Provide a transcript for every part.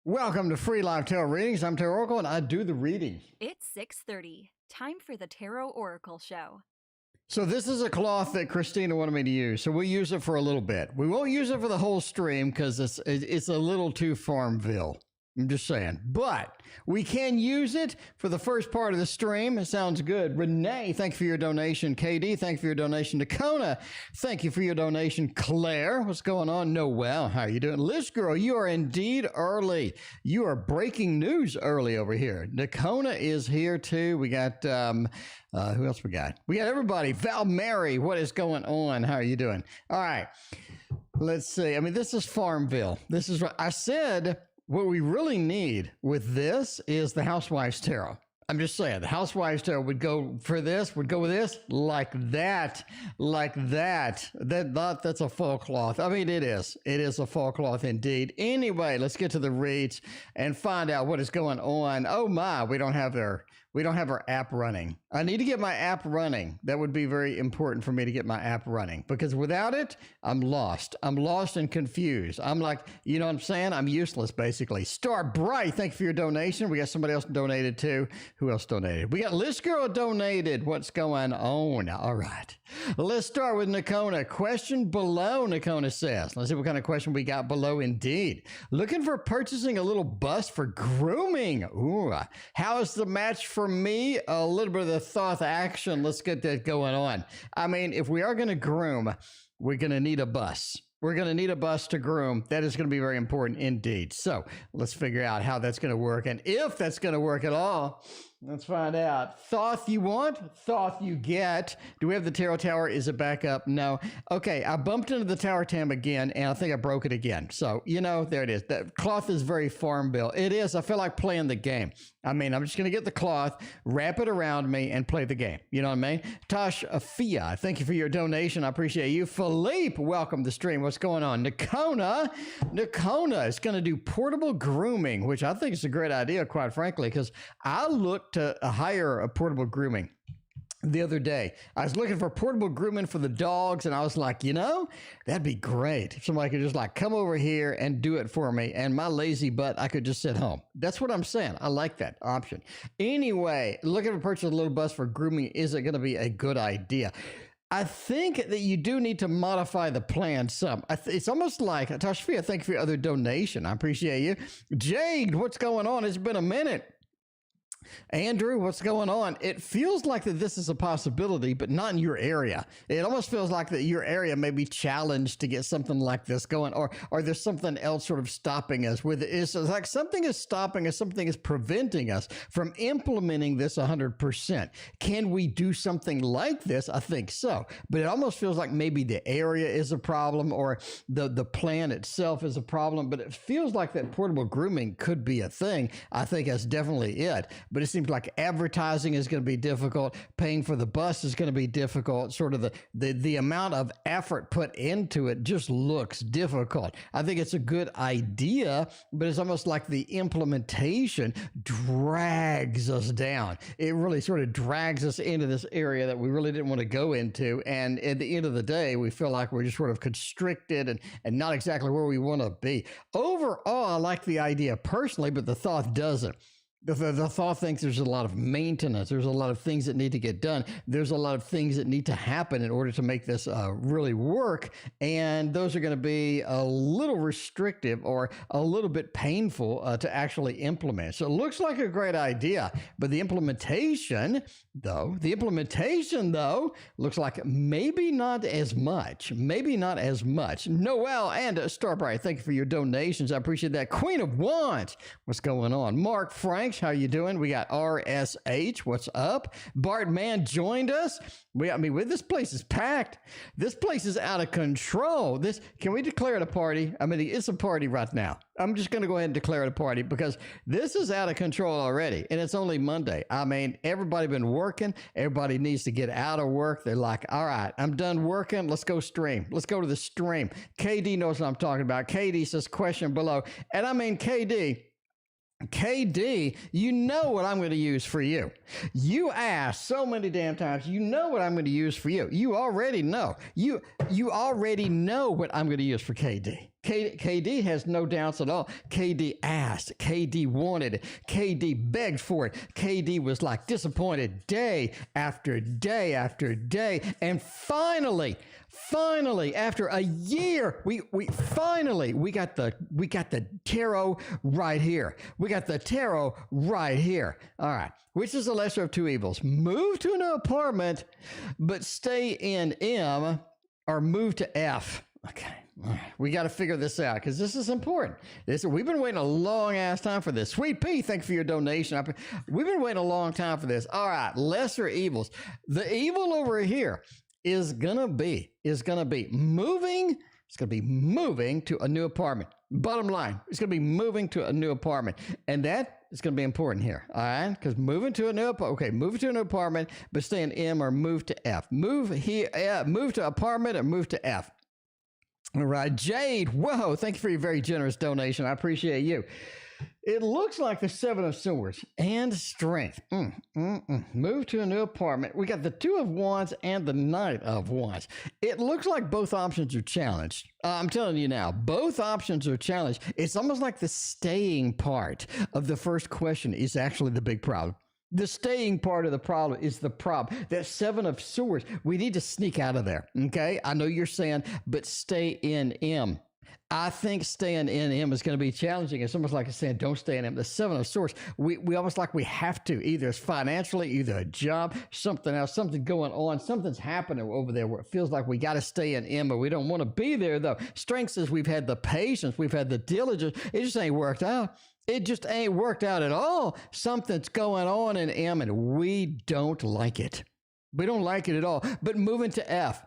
Welcome to Free Live Tarot Readings. I'm Tarot Oracle and I do the reading. It's 6:30. Time for the Tarot Oracle Show. So this is a cloth that Christina wanted me to use. So we'll use it for a little bit. We won't use it for the whole stream because it's a little too Farmville. I'm just saying. But we can use it for the first part of the stream. It sounds good. Renee, thank you for your donation. KD, thank you for your donation. Nakona, thank you for your donation. Claire, what's going on? Noel, how are you doing? Liz Girl, you are indeed early. You are breaking news early over here. Nakona is here too. We got, who else we got? We got everybody. Val Mary, what is going on? How are you doing? All right. Let's see. I mean, this is Farmville. This is what I said. What we really need with this is the Housewives Tarot. I'm just saying, the Housewives Tarot would go for this, would go with this, like that, like that. That's a full cloth. I mean, it is. It is a full cloth indeed. Anyway, let's get to the reads and find out what is going on. Oh my, we don't have our app running. I need to get my app running. That would be very important for me to get my app running because without it, I'm lost. I'm lost and confused. I'm like, you know what I'm saying? I'm useless basically. Star Bright, thank you for your donation. We got somebody else donated too. Who else donated? We got Liz Girl donated. What's going on? All right. Let's start with Nakona. Question below, Nakona says. Let's see what kind of question we got below indeed. Looking for purchasing a little bust for grooming. Ooh. How is the match for me? A little bit of the thought action. Let's get that going on. I mean, if we are going to groom, we're going to need a bus. We're going to need a bus to groom. That is going to be very important indeed. So let's figure out how that's going to work. And if that's going to work at all, let's find out. Thoth you want, Thoth you get. Do we have the Tarot Tower? Is it back up? No. Okay, I bumped into the Tower Tam again, and I think I broke it again. So, you know, there it is. The cloth is very Farmville. It is. I feel like playing the game. I mean, I'm just going to get the cloth, wrap it around me, and play the game. You know what I mean? Tosh Afia, thank you for your donation. I appreciate you. Philippe, welcome to the stream. What's going on? Nakona is going to do portable grooming, which I think is a great idea, quite frankly, because I looked to hire a portable grooming the other day. I was looking for portable grooming for the dogs, and I was like, you know, that'd be great if somebody could just like come over here and do it for me, and my lazy butt, I could just sit home. That's what I'm saying. I like that option. Anyway, looking for purchase a little bus for grooming, is it going to be a good idea? I think that you do need to modify the plan some. It's almost like, Tashfia, thank you for your other donation. I appreciate you. Jade, what's going on? It's been a minute. Andrew, what's going on? It feels like that this is a possibility, but not in your area. It almost feels like that your area may be challenged to get something like this going, or there's something else sort of stopping us with it. It's like something is stopping us, something is preventing us from implementing this 100%. Can we do something like this? I think so, but it almost feels like maybe the area is a problem or the plan itself is a problem, but it feels like that portable grooming could be a thing. I think that's definitely it. But it seems like advertising is going to be difficult. Paying for the bus is going to be difficult. Sort of the amount of effort put into it just looks difficult. I think it's a good idea, but it's almost like the implementation drags us down. It really sort of drags us into this area that we really didn't want to go into. And at the end of the day, we feel like we're just sort of constricted and not exactly where we want to be. Overall, I like the idea personally, but the thought doesn't. The thought thinks there's a lot of maintenance. There's a lot of things that need to get done. There's a lot of things that need to happen in order to make this really work. And those are going to be a little restrictive or a little bit painful to actually implement. So it looks like a great idea, but the implementation though, looks like maybe not as much. Noel and Starbright, thank you for your donations. I appreciate that. Queen of Wands, what's going on? Mark Franks, how you doing? We got RSH, what's up? Bart Mann joined us. This place is packed. This place is out of control. Can we declare it a party? I mean, it's a party right now. I'm just going to go ahead and declare it a party because this is out of control already, and it's only Monday. I mean, everybody been working. Everybody needs to get out of work. They're like, all right, I'm done working. Let's go stream. Let's go to the stream. KD knows what I'm talking about. KD says question below. And I mean, KD, you know what I'm going to use for you. You asked so many damn times. You know what I'm going to use for you. You already know. You already know what I'm going to use for KD. KD has no doubts at all. KD asked. KD wanted it. KD begged for it. KD was like disappointed day after day after day. And finally, after a year, we got the tarot right here. We got the tarot right here. All right. Which is the lesser of two evils? Move to a new apartment, but stay in M, or move to F. Okay. We got to figure this out because this is important. We've been waiting a long ass time for this. Sweet Pea, thank you for your donation. We've been waiting a long time for this. All right, lesser evils. The evil over here is gonna be moving. It's gonna be moving to a new apartment. Bottom line, it's gonna be moving to a new apartment, and that is gonna be important here. All right, because move to a new apartment, but stay in M or move to F. Move here, move to apartment or move to F. All right, Jade, whoa, thank you for your very generous donation. I appreciate you. It looks like the Seven of Swords and Strength. Move to a new apartment. We got the Two of Wands and the Knight of Wands. It looks like both options are challenged. I'm telling you now, both options are challenged. It's almost like the staying part of the first question is actually the big problem. The staying part of the problem is the problem. That Seven of Swords, we need to sneak out of there, okay? I know you're saying, but stay in M. I think staying in M is going to be challenging. It's almost like it's saying, don't stay in M. The Seven of Swords, we almost like we have to. Either it's financially, either a job, something else, something going on, something's happening over there where it feels like we got to stay in M, but we don't want to be there, though. Strength says we've had the patience, we've had the diligence. It just ain't worked out. It just ain't worked out at all. Something's going on in M, and we don't like it. We don't like it at all. But moving to F.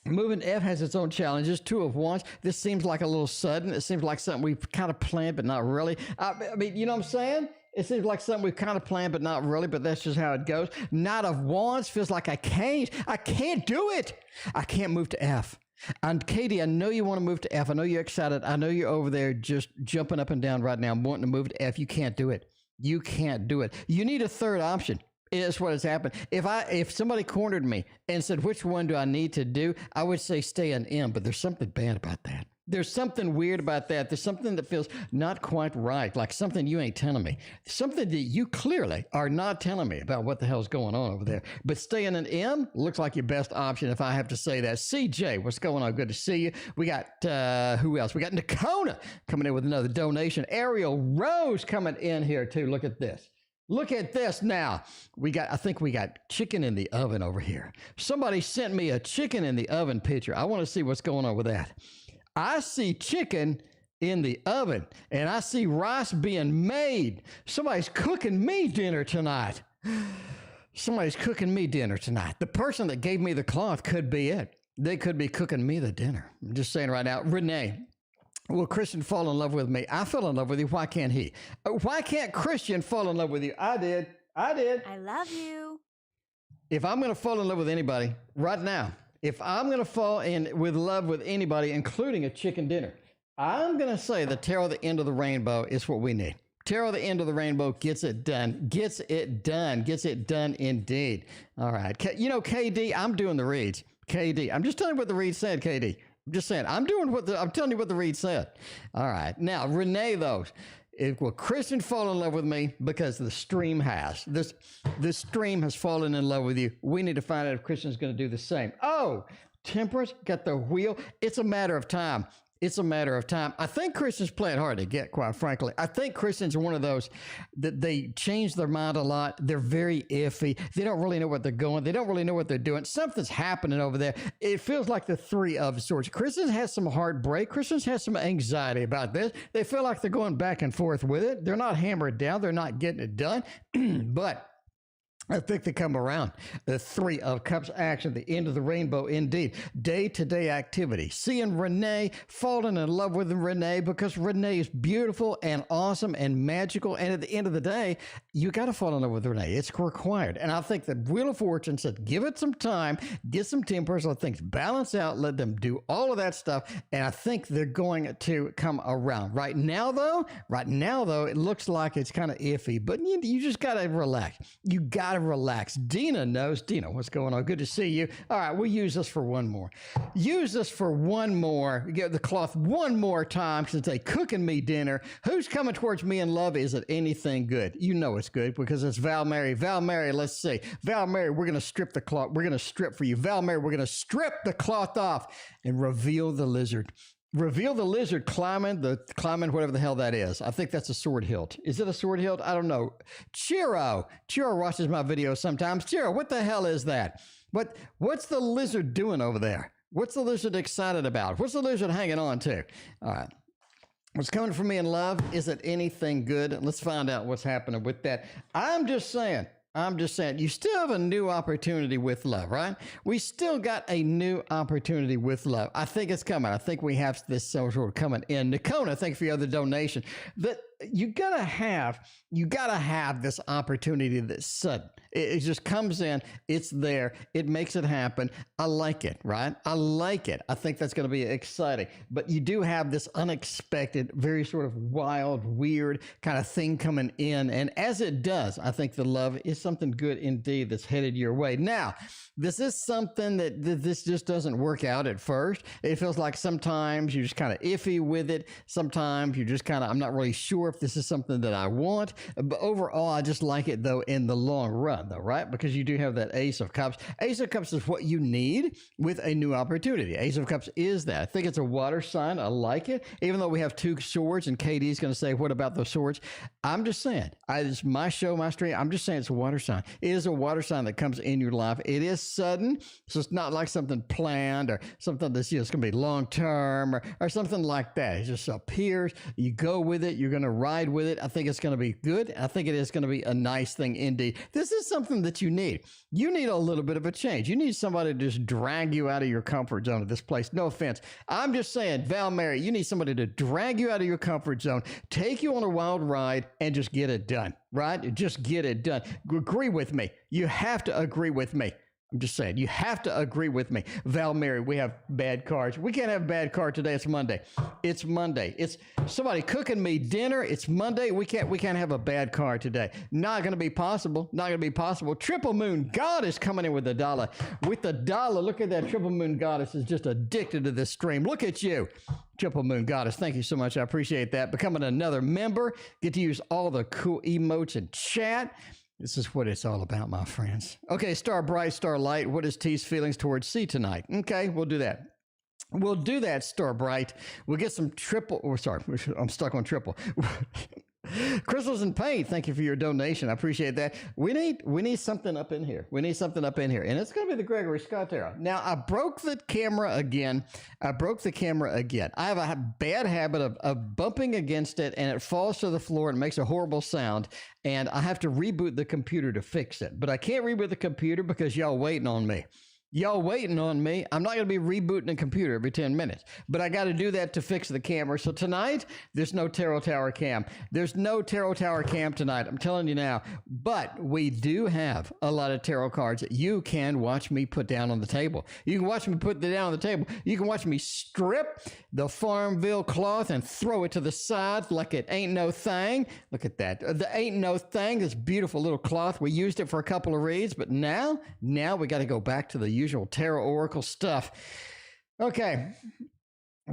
Moving to F has its own challenges. Two of Wands. This seems like a little sudden. It seems like something we've kind of planned, but not really. I mean, you know what I'm saying? It seems like something we've kind of planned, but not really, but that's just how it goes. Knight of Wands feels like I can't do it. I can't move to F. And Katie, I know you want to move to F. I know you're excited. I know you're over there just jumping up and down right now, wanting to move to F. You can't do it. You can't do it. You need a third option. Is what has happened. If somebody cornered me and said, which one do I need to do? I would say stay in M, but there's something bad about that. There's something weird about that. There's something that feels not quite right, like something you ain't telling me. Something that you clearly are not telling me about what the hell's going on over there. But staying in M looks like your best option if I have to say that. CJ, what's going on? Good to see you. We got, who else? We got Nakona coming in with another donation. Ariel Rose coming in here too. Look at this. Look at this now. I think we got chicken in the oven over here. Somebody sent me a chicken in the oven picture. I want to see what's going on with that. I see chicken in the oven, and I see rice being made. Somebody's cooking me dinner tonight. Somebody's cooking me dinner tonight. The person that gave me the cloth could be it. They could be cooking me the dinner. I'm just saying right now. Renee. Will Christian fall in love with me? I fell in love with you. Why can't he? Why can't Christian fall in love with you? I did. I love you. If I'm going to fall in love with anybody right now, if I'm going to fall in with love with anybody, including a chicken dinner, I'm going to say the tarot, the end of the rainbow is what we need. Tarot, the end of the rainbow gets it done. Gets it done indeed. All right. You know, KD, I'm doing the reads. KD, I'm just telling you what the read said, KD. I'm just saying, I'm telling you what the read said. All right. Now, Renee, though, will Christian fall in love with me? Because the stream has. This stream has fallen in love with you. We need to find out if Christian's going to do the same. Oh, Temperance got the wheel. It's a matter of time. It's a matter of time. I think Christians play it hard to get, quite frankly. I think Christians are one of those that they change their mind a lot. They're very iffy. They don't really know what they're going. They don't really know what they're doing. Something's happening over there. It feels like the Three of Swords. Christians have some heartbreak. Christians have some anxiety about this. They feel like they're going back and forth with it. They're not hammered down. They're not getting it done. But I think they come around. The Three of Cups action, the end of the rainbow indeed. Day-to-day activity. Seeing Renee, falling in love with Renee because Renee is beautiful and awesome and magical. And at the end of the day, you got to fall in love with Renee. It's required. And I think the Wheel of Fortune said, give it some time, get some tempers, let things balance out, let them do all of that stuff. And I think they're going to come around. Right now, though, it looks like it's kind of iffy, but you just got to relax. You got to relax. Dina knows. Dina, what's going on? Good to see you. All right, we'll use this for one more. Use this for one more. Get the cloth one more time since they cooking me dinner. Who's coming towards me in love? Is it anything good? You know it's good because it's Val Mary. Val Mary, let's see. Val Mary, we're going to strip the cloth. We're going to strip for you. Val Mary, we're going to strip the cloth off and reveal the lizard. Reveal the lizard climbing whatever the hell that is. I think that's a sword hilt. Is it a sword hilt? I don't know. Chiro watches my videos sometimes. Chiro, what the hell is that? What's the lizard doing over there? What's the lizard excited about? What's the lizard hanging on to? All right. What's coming for me in love? Is it anything good? Let's find out what's happening with that. I'm just saying, you still have a new opportunity with love, right? We still got a new opportunity with love. I think it's coming. I think we have this sort of coming in. Nikona, thank you for your other donation. That you gotta have this opportunity that's sudden. It just comes in, it's there, it makes it happen. I like it, right? I like it. I think that's going to be exciting. But you do have this unexpected, very sort of wild, weird kind of thing coming in. And as it does, I think the love is something good indeed that's headed your way. Now, this is something that this just doesn't work out at first. It feels like sometimes you're just kind of iffy with it. Sometimes you're just kind of, I'm not really sure if this is something that I want. But overall, I just like it, though, in the long run, though, right? Because you do have that Ace of Cups. Ace of Cups is what you need with a new opportunity. Ace of Cups is that. I think it's a water sign. I like it. Even though we have two swords, and KD's going to say, what about those swords? I'm just saying, it's my show, my stream. I'm just saying it's a water sign. It is a water sign that comes in your life. It is sudden, so it's not like something planned or something that's it's going to be long term or something like that. It just appears. You go with it. You're going to ride with it. I think it's going to be good. I think it is going to be a nice thing indeed. This is something that you need. You need a little bit of a change. You need somebody to just drag you out of your comfort zone of this place. No offense. I'm just saying, Val Mary, you need somebody to drag you out of your comfort zone, take you on a wild ride, and just get it done, right? Just get it done. Agree with me. You have to agree with me. I'm just saying, you have to agree with me. Val Mary, we have bad cards. We can't have a bad card today. It's Monday. It's Monday. It's somebody cooking me dinner. It's Monday. We can't have a bad card today. Not going to be possible. Not going to be possible. Triple Moon Goddess coming in with the dollar. With the dollar, look at that. Triple Moon Goddess is just addicted to this stream. Look at you. Triple Moon Goddess, thank you so much. I appreciate that. Becoming another member. Get to use all the cool emotes in chat. This is what it's all about, my friends. Okay, Star Bright, Star Light, what is T's feelings towards C tonight? Okay, we'll do that. We'll do that, Star Bright. We'll get some triple, or sorry, I'm stuck on triple. Crystals and Paint, thank you for your donation. I appreciate that. We need something up in here. We need something up in here. And it's going to be the Gregory Scott Tarot. Now, I broke the camera again. I have a bad habit of bumping against it, and it falls to the floor and makes a horrible sound. And I have to reboot the computer to fix it. But I can't reboot the computer because y'all waiting on me. Y'all waiting on me. I'm not going to be rebooting the computer every 10 minutes, but I got to do that to fix the camera. So tonight, there's no Tarot Tower cam. There's no Tarot Tower cam tonight. I'm telling you now, but we do have a lot of tarot cards that you can watch me put down on the table. You can watch me put it down on the table. You can watch me strip the Farmville cloth and throw it to the side like it ain't no thing. Look at that. The ain't no thing. This beautiful little cloth. We used it for a couple of reads, but now we got to go back to the usual tarot oracle stuff. Okay.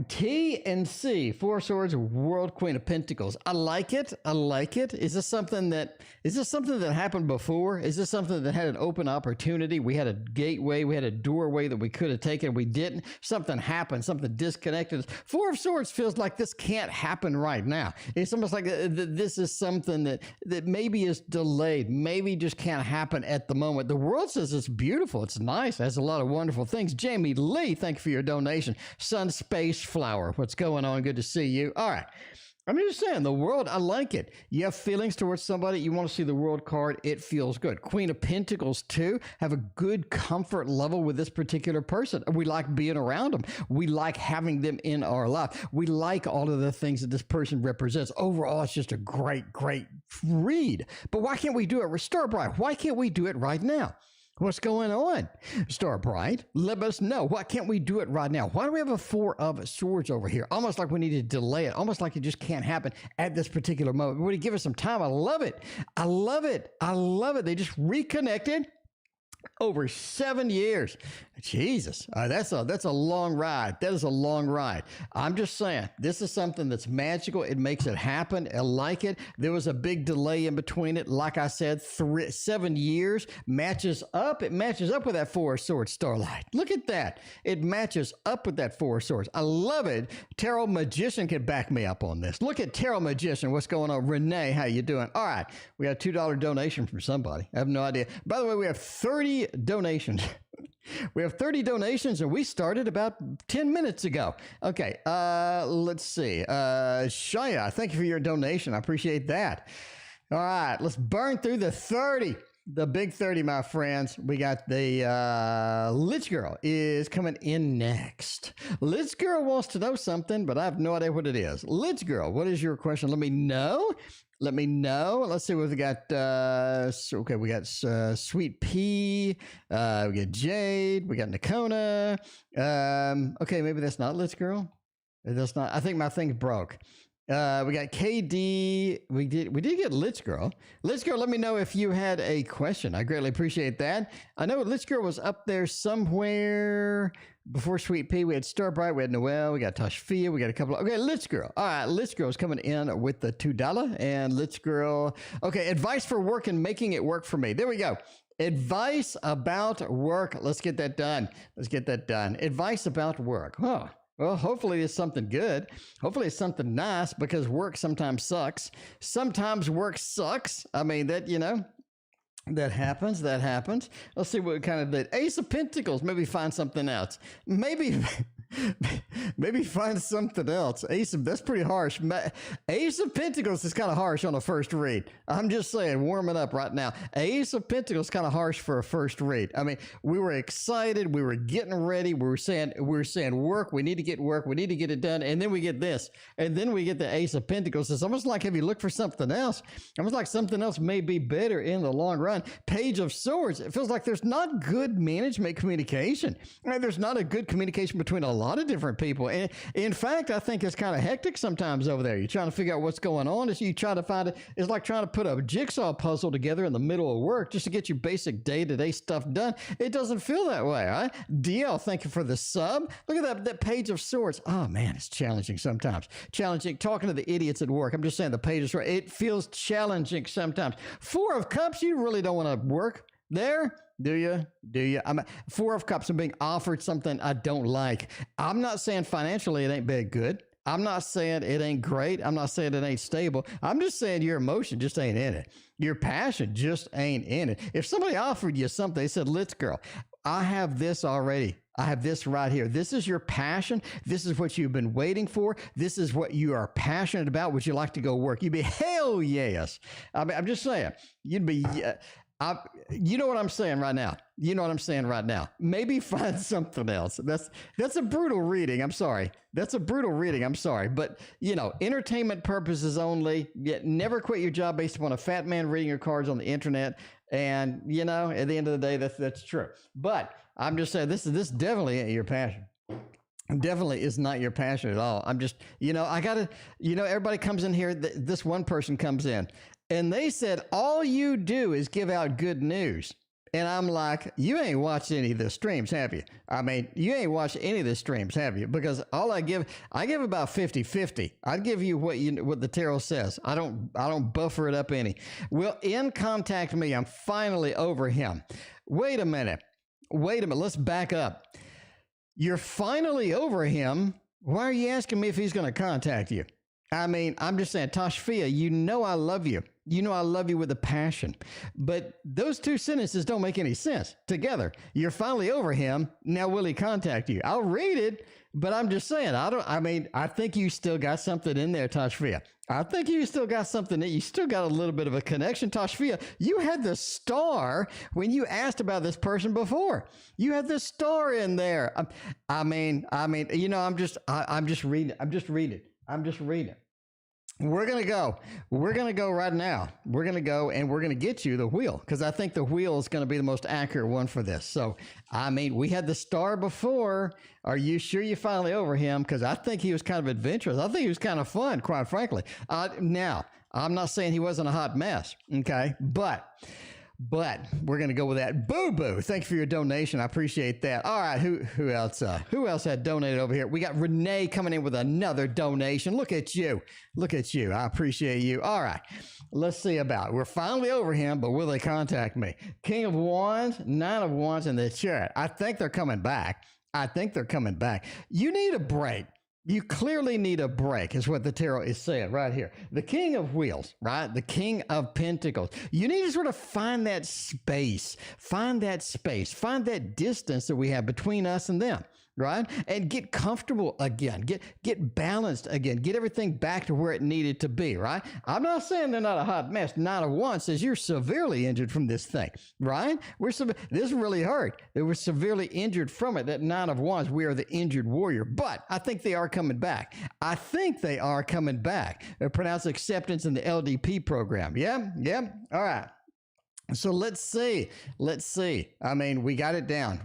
T and C, Four of Swords, World, Queen of Pentacles. I like it. I like it. Is this something that happened before? Is this something that had an open opportunity? We had a gateway, we had a doorway that we could have taken, we didn't. Something happened, something disconnected. Four of Swords feels like this can't happen right now. It's almost like this is something that maybe is delayed, maybe just can't happen at the moment. The world says it's beautiful, it's nice, it has a lot of wonderful things. Jamie Lee, thank you for your donation. Sun, Space, Flower, what's going on? Good to see you. All right. I'm just saying, the world, I like it. You have feelings towards somebody, you want to see the world card, it feels good. Queen of Pentacles, too, have a good comfort level with this particular person. We like being around them. We like having them in our life. We like all of the things that this person represents. Overall, it's just a great, great read. But why can't we do it with Star Bright? Why can't we do it right now? What's going on? Star Bright, let us know. Why can't we do it right now? Why do we have a Four of Swords over here? Almost like we need to delay it. Almost like it just can't happen at this particular moment. Would you give us some time? I love it. I love it. I love it. They just reconnected over 7 years. Jesus, that's a long ride. That is a long ride. I'm just saying, this is something that's magical. It makes it happen. I like it. There was a big delay in between it. Like I said, 7 years matches up. It matches up with that Four of Swords, Starlight. Look at that. It matches up with that Four of Swords. I love it. Tarot Magician can back me up on this. Look at Tarot Magician. What's going on? Renee, how you doing? All right. We got a $2 donation from somebody. I have no idea. By the way, we have 30 donations. We have 30 donations, and we started about 10 minutes ago. Okay, let's see. Shaya, thank you for your donation. I appreciate that. All right, let's burn through the 30. The big 30, my friends. We got the Lich Girl is coming in next. Lich Girl wants to know something, but I have no idea what it is. Lich Girl, what is your question? Let me know. Let me know. Let's see what we got. Okay, we got Sweet Pea. We got Jade. We got Nakona. Okay, maybe that's not Lich Girl. That's not. I think my thing broke. We got KD. We did get Lich Girl. Lich Girl, let me know if you had a question. I greatly appreciate that. I know Lich Girl was up there somewhere before Sweet Pea. We had Starbright, we had Noelle, we got Tashfia, we got a couple of, okay, Lich Girl. All right, Lich Girl's coming in with the $2. And Lich Girl, okay, advice for work and making it work for me. There we go. Advice about work. Let's get that done. Let's get that done. Advice about work. Oh. Well, hopefully it's something good. Hopefully it's something nice, because work sometimes sucks. Sometimes work sucks. I mean, that, you know, that happens. That happens. Let's see what kind of the Ace of Pentacles. Maybe find something else. Maybe find something else. That's pretty harsh. Ace of Pentacles is kind of harsh on a first read. I'm just saying, warming up right now. Ace of Pentacles kind of harsh for a first read. I mean, we were excited. We were getting ready. We were saying work. We need to get work. We need to get it done. And then we get this. And then we get the Ace of Pentacles. It's almost like, have you looked for something else? Almost like something else may be better in the long run. Page of Swords. It feels like there's not good management communication. There's not a good communication between a lot of different people. And in fact, I think it's kind of hectic sometimes over there. You're trying to figure out what's going on. As you try to find it, it's like trying to put a jigsaw puzzle together in the middle of work just to get your basic day-to-day stuff done. It doesn't feel that way, right? DL, thank you for the sub. Look at that Page of Swords. Oh man, it's challenging sometimes. Challenging. Talking to the idiots at work. I'm just saying, the Page of Swords, it feels challenging sometimes. Four of Cups, you really don't want to work there. Do you? I'm Four of Cups. I'm being offered something I don't like. I'm not saying financially it ain't bad good. I'm not saying it ain't great. I'm not saying it ain't stable. I'm just saying your emotion just ain't in it. Your passion just ain't in it. If somebody offered you something, they said, "Let's girl, I have this already. I have this right here. This is your passion. This is what you've been waiting for. This is what you are passionate about. Would you like to go work?" You'd be, hell yes. I mean, I'm just saying, you'd be, you know what I'm saying right now. You know what I'm saying right now. Maybe find something else. That's a brutal reading. I'm sorry. That's a brutal reading. I'm sorry. But, you know, entertainment purposes only. Yet never quit your job based upon a fat man reading your cards on the internet. And, you know, at the end of the day, that's true. But I'm just saying, this definitely ain't your passion. Definitely is not your passion at all. I'm just, you know, everybody comes in here. This one person comes in and they said, all you do is give out good news. And I'm like, you ain't watched any of the streams, have you? I mean, you ain't watched any of the streams, have you? Because all I give about 50-50. I give you what the tarot says. I don't buffer it up any. Well, contact me. I'm finally over him. Wait a minute. Let's back up. You're finally over him. Why are you asking me if he's going to contact you? I mean, I'm just saying, Tashfia, you know I love you. You know I love you with a passion. But those two sentences don't make any sense together. You're finally over him. Now will he contact you? I'll read it, but I'm just saying, I think you still got something in there, Tashfia. I think you still got something. You still got a little bit of a connection. Tashfia, you had the star when you asked about this person before. You had the star in there. I mean, you know, I'm just reading. We're gonna go. We're gonna go right now. We're gonna go and we're gonna get you the wheel because I think the wheel is gonna be the most accurate one for this. So, I mean, we had the star before. Are you sure you finally over him? Because I think he was kind of adventurous. I think he was kind of fun, quite frankly. Now, I'm not saying he wasn't a hot mess, okay? But we're gonna go with that. Boo Boo, thanks for your donation. I appreciate that. All right, who else? Who else had donated over here? We got Renee coming in with another donation. Look at you, look at you. I appreciate you. All right, let's see about it. We're finally over him, but will they contact me? King of Wands, Nine of Wands in the chat. I think they're coming back. I think they're coming back. You need a break. You clearly need a break, is what the tarot is saying right here. The King of Wheels, right? The King of Pentacles. You need to sort of find that space, find that distance that we have between us and them, right? And get comfortable again, get balanced again, get everything back to where it needed to be, right? I'm not saying they're not a hot mess. Nine of Wands says you're severely injured from this thing, right? This really hurt. They were severely injured from it. That Nine of Wands, we are the injured warrior. But I think they are coming back. I think they are coming back. They pronounce acceptance in the LDP program. Yeah. All right. So let's see. I mean, we got it down.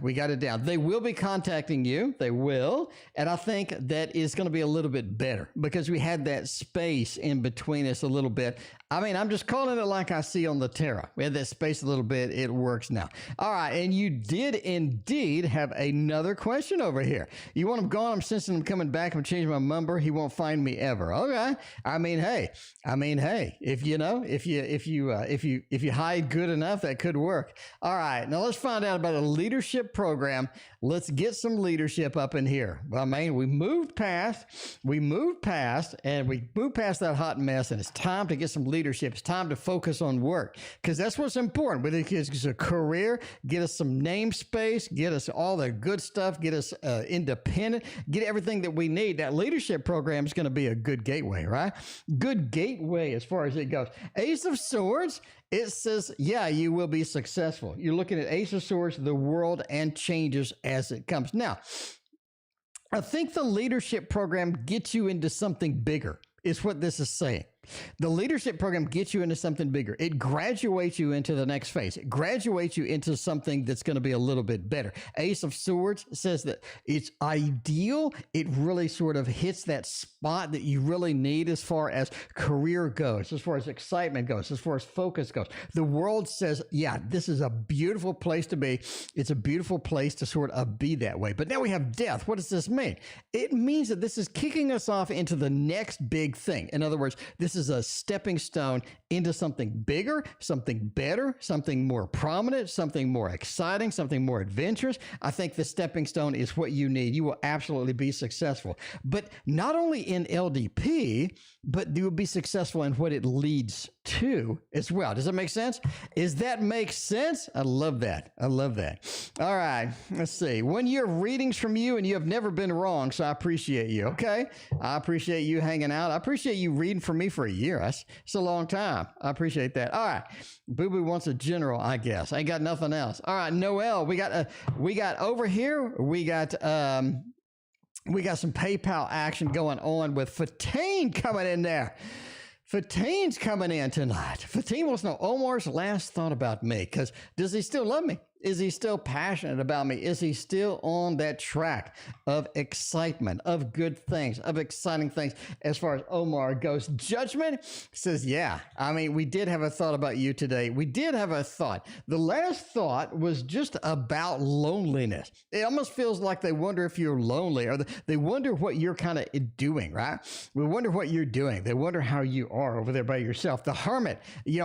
They will be contacting you. They will. And I think that is going to be a little bit better because we had that space in between us a little bit. I mean, I'm just calling it like I see on the tarot. We had that space a little bit. It works now. All right. And you did indeed have another question over here. You want him gone? I'm sensing him coming back. I'm changing my number. He won't find me ever. Okay. I mean, hey, if you hide good enough, that could work. All right. Now let's find out about a leadership program. Let's get some leadership up in here. I mean, we moved past that hot mess, and it's time to get some leadership. It's time to focus on work because that's what's important. Whether it's a career, get us some namespace, get us all the good stuff, get us independent, get everything that we need. That leadership program is going to be a good gateway, right? Good gateway as far as it goes. Ace of Swords. It says, yeah, you will be successful. You're looking at Ace of Swords, the world, and changes as it comes. Now, I think the leadership program gets you into something bigger, is what this is saying. The leadership program gets you into something bigger. It graduates you into the next phase. It graduates you into something that's going to be a little bit better. Ace of Swords says that it's ideal. It really sort of hits that spot that you really need as far as career goes, as far as excitement goes, as far as focus goes. The world says, yeah, this is a beautiful place to be. It's a beautiful place to sort of be that way. But now we have death. What does this mean? It means that this is kicking us off into the next big thing. In other words, this is a stepping stone into something bigger, something better, something more prominent, something more exciting, something more adventurous. I think the stepping stone is what you need. You will absolutely be successful. But not only in LDP, but you will be successful in what it leads to as well. Does that make sense? Does that make sense? I love that. All right. Let's see. 1 year of readings from you, and you have never been wrong, so I appreciate you. Okay. I appreciate you hanging out. I appreciate you reading for me for a year. It's a long time. I appreciate that. All right. Boo Boo wants a general, I guess. I ain't got nothing else. All right. Noel, we got over here. We got some PayPal action going on with Fatine coming in there. Fatine's coming in tonight. Fatine wants to know Omar's last thought about me, because does he still love me? Is he still passionate about me? Is he still on that track of excitement, of good things, of exciting things as far as Omar goes? Judgment says, yeah. I mean, we did have a thought about you today. We did have a thought. The last thought was just about loneliness. It almost feels like they wonder if you're lonely, or they wonder what you're kind of doing, right? We wonder what you're doing. They wonder how you are over there by yourself. The Hermit,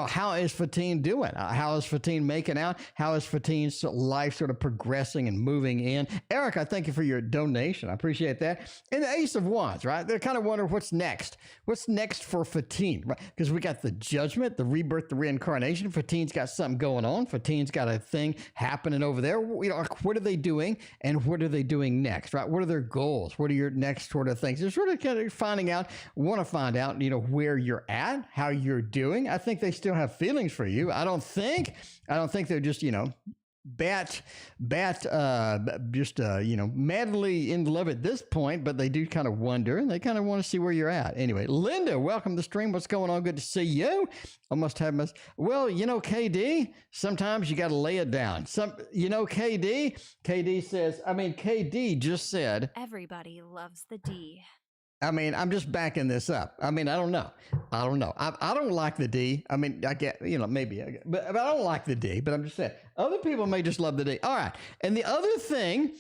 how is Fatine doing? How is Fatine making out? How is Fatine's life sort of progressing and moving in? Eric, I thank you for your donation. I appreciate that. And the Ace of Wands, right? They're kind of wondering what's next. What's next for Fatine, right? Because we got the Judgment, the rebirth, the reincarnation. Fatine's got something going on. Fatine's got a thing happening over there. What are they doing, and what are they doing next, right? What are their goals? What are your next sort of things? They're sort of kind of want to find out, where you're at, how you're doing. I think they still have feelings for you. I don't think I don't think they're just, madly in love at this point, but they do kind of wonder and they kind of want to see where you're at. Anyway, Linda, welcome to the stream. What's going on? Good to see you. I must have well, KD, sometimes you got to lay it down. KD says, KD just said, Everybody loves the D. I'm just backing this up. I don't know. I don't like the D. I get, maybe, but I don't like the D, but I'm just saying other people may just love the D. All right. And the other thing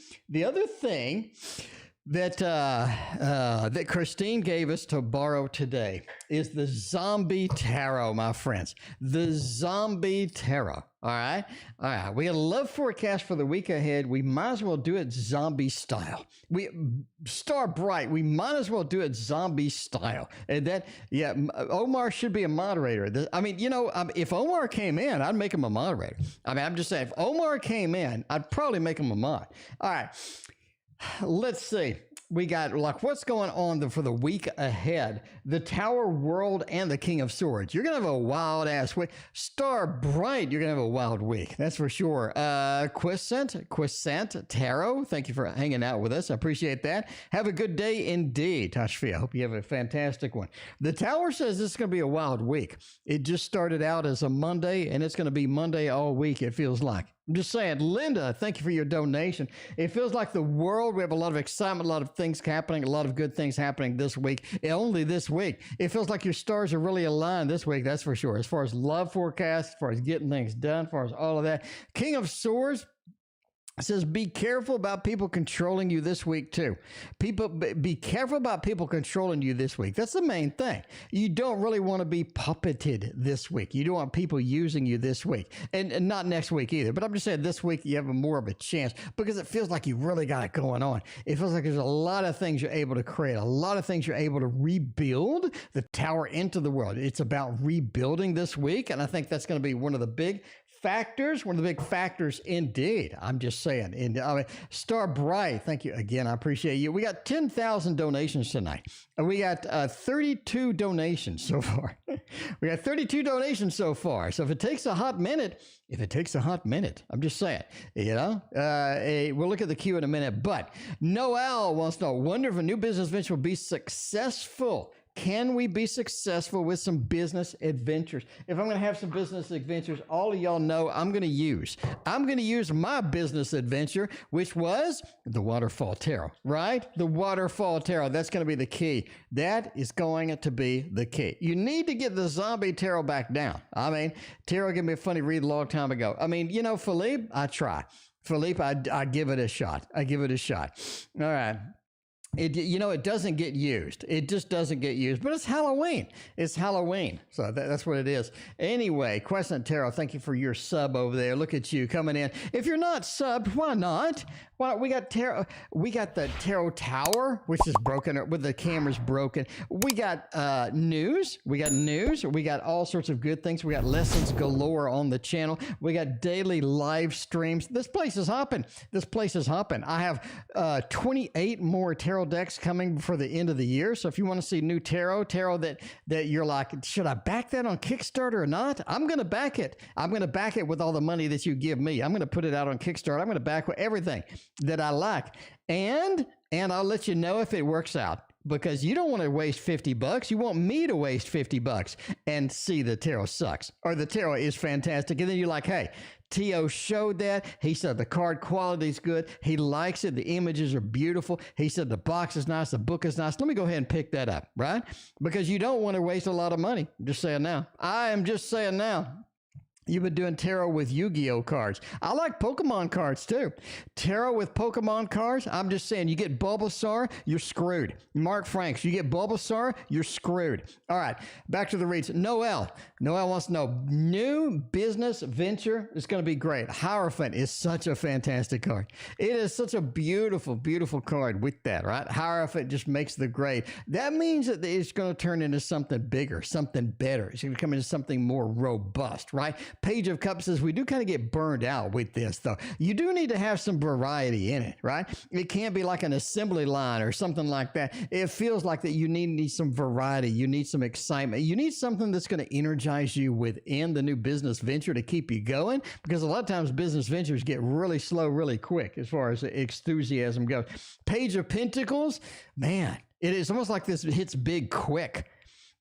that that Christine gave us to borrow today is the zombie tarot, my friends. The zombie tarot. All right. We got a love forecast for the week ahead. We might as well do it zombie style. We start bright. We might as well do it zombie style. And Omar should be a moderator. If Omar came in, I'd make him a moderator. I'm just saying, if Omar came in, I'd probably make him a mod. All right. Let's see. We got what's going on for the week ahead. The Tower World and the King of Swords. You're going to have a wild ass week. Star Bright, you're going to have a wild week. That's for sure. Quissant Tarot, thank you for hanging out with us. I appreciate that. Have a good day indeed, Tashfia. I hope you have a fantastic one. The Tower says this is going to be a wild week. It just started out as a Monday, and it's going to be Monday all week, it feels like. I'm just saying, Linda, thank you for your donation. It feels like the world, we have a lot of excitement, a lot of things happening, a lot of good things happening this week. Only this week. It feels like your stars are really aligned this week, that's for sure. As far as love forecasts, as far as getting things done, as far as all of that. King of Swords says, be careful about people controlling you this week too. Be careful about people controlling you this week. That's the main thing. You don't really want to be puppeted this week. You don't want people using you this week, and not next week either. But I'm just saying this week you have more of a chance because it feels like you really got it going on. It feels like there's a lot of things you're able to create, a lot of things you're able to rebuild the tower into the world. It's about rebuilding this week, and I think that's going to be one of the big factors indeed. I'm just saying. Star Bright, thank you again. I appreciate you. We got 10,000 donations tonight. And we got 32 donations so far. We got 32 donations so far. So if it takes a hot minute, I'm just saying, we'll look at the queue in a minute. But Noel wants to know, wonder if a new business venture will be successful. Can we be successful with some business adventures? If I'm going to have some business adventures, all of y'all know I'm going to use my business adventure, which was the Waterfall Tarot, right? The Waterfall Tarot. That's going to be the key. That is going to be the key. You need to get the Zombie Tarot back down. Tarot gave me a funny read a long time ago. Philippe, I try. Philippe, I give it a shot. All right. It doesn't get used. It just doesn't get used. But it's Halloween. So that's what it is. Anyway, Crescent Tarot, thank you for your sub over there. Look at you coming in. If you're not subbed, why not? We got tarot. We got the Tarot Tower, which is broken, with the cameras broken. We got news. We got all sorts of good things. We got lessons galore on the channel. We got daily live streams. This place is hopping. I have 28 more tarot decks coming before the end of the year. So if you want to see new tarot that you're like, should I back that on Kickstarter or not? I'm going to back it. I'm going to back it with all the money that you give me. I'm going to put it out on Kickstarter. I'm going to back everything that I like. And I'll let you know if it works out. Because you don't want to waste $50. You want me to waste $50 and see the tarot sucks or the tarot is fantastic. And then you're like, hey, T.O. showed that. He said the card quality is good. He likes it. The images are beautiful. He said the box is nice. The book is nice. Let me go ahead and pick that up, right? Because you don't want to waste a lot of money. I'm just saying now. I am just saying now. You've been doing tarot with Yu-Gi-Oh cards. I like Pokemon cards too. Tarot with Pokemon cards. I'm just saying, you get Bulbasaur, you're screwed. Mark Franks, you get Bulbasaur, you're screwed. All right, back to the reads. Noel wants to know, new business venture is going to be great. Hierophant is such a fantastic card. It is such a beautiful, beautiful card with that, right? Hierophant just makes the grade. That means that it's going to turn into something bigger, something better. It's going to come into something more robust, right? Page of Cups says we do kind of get burned out with this, though. You do need to have some variety in it, right? It can't be like an assembly line or something like that. It feels like that you need some variety. You need some excitement. You need something that's going to energize you within the new business venture to keep you going, because a lot of times business ventures get really slow, really quick as far as enthusiasm goes. Page of Pentacles, man, it is almost like this hits big quick.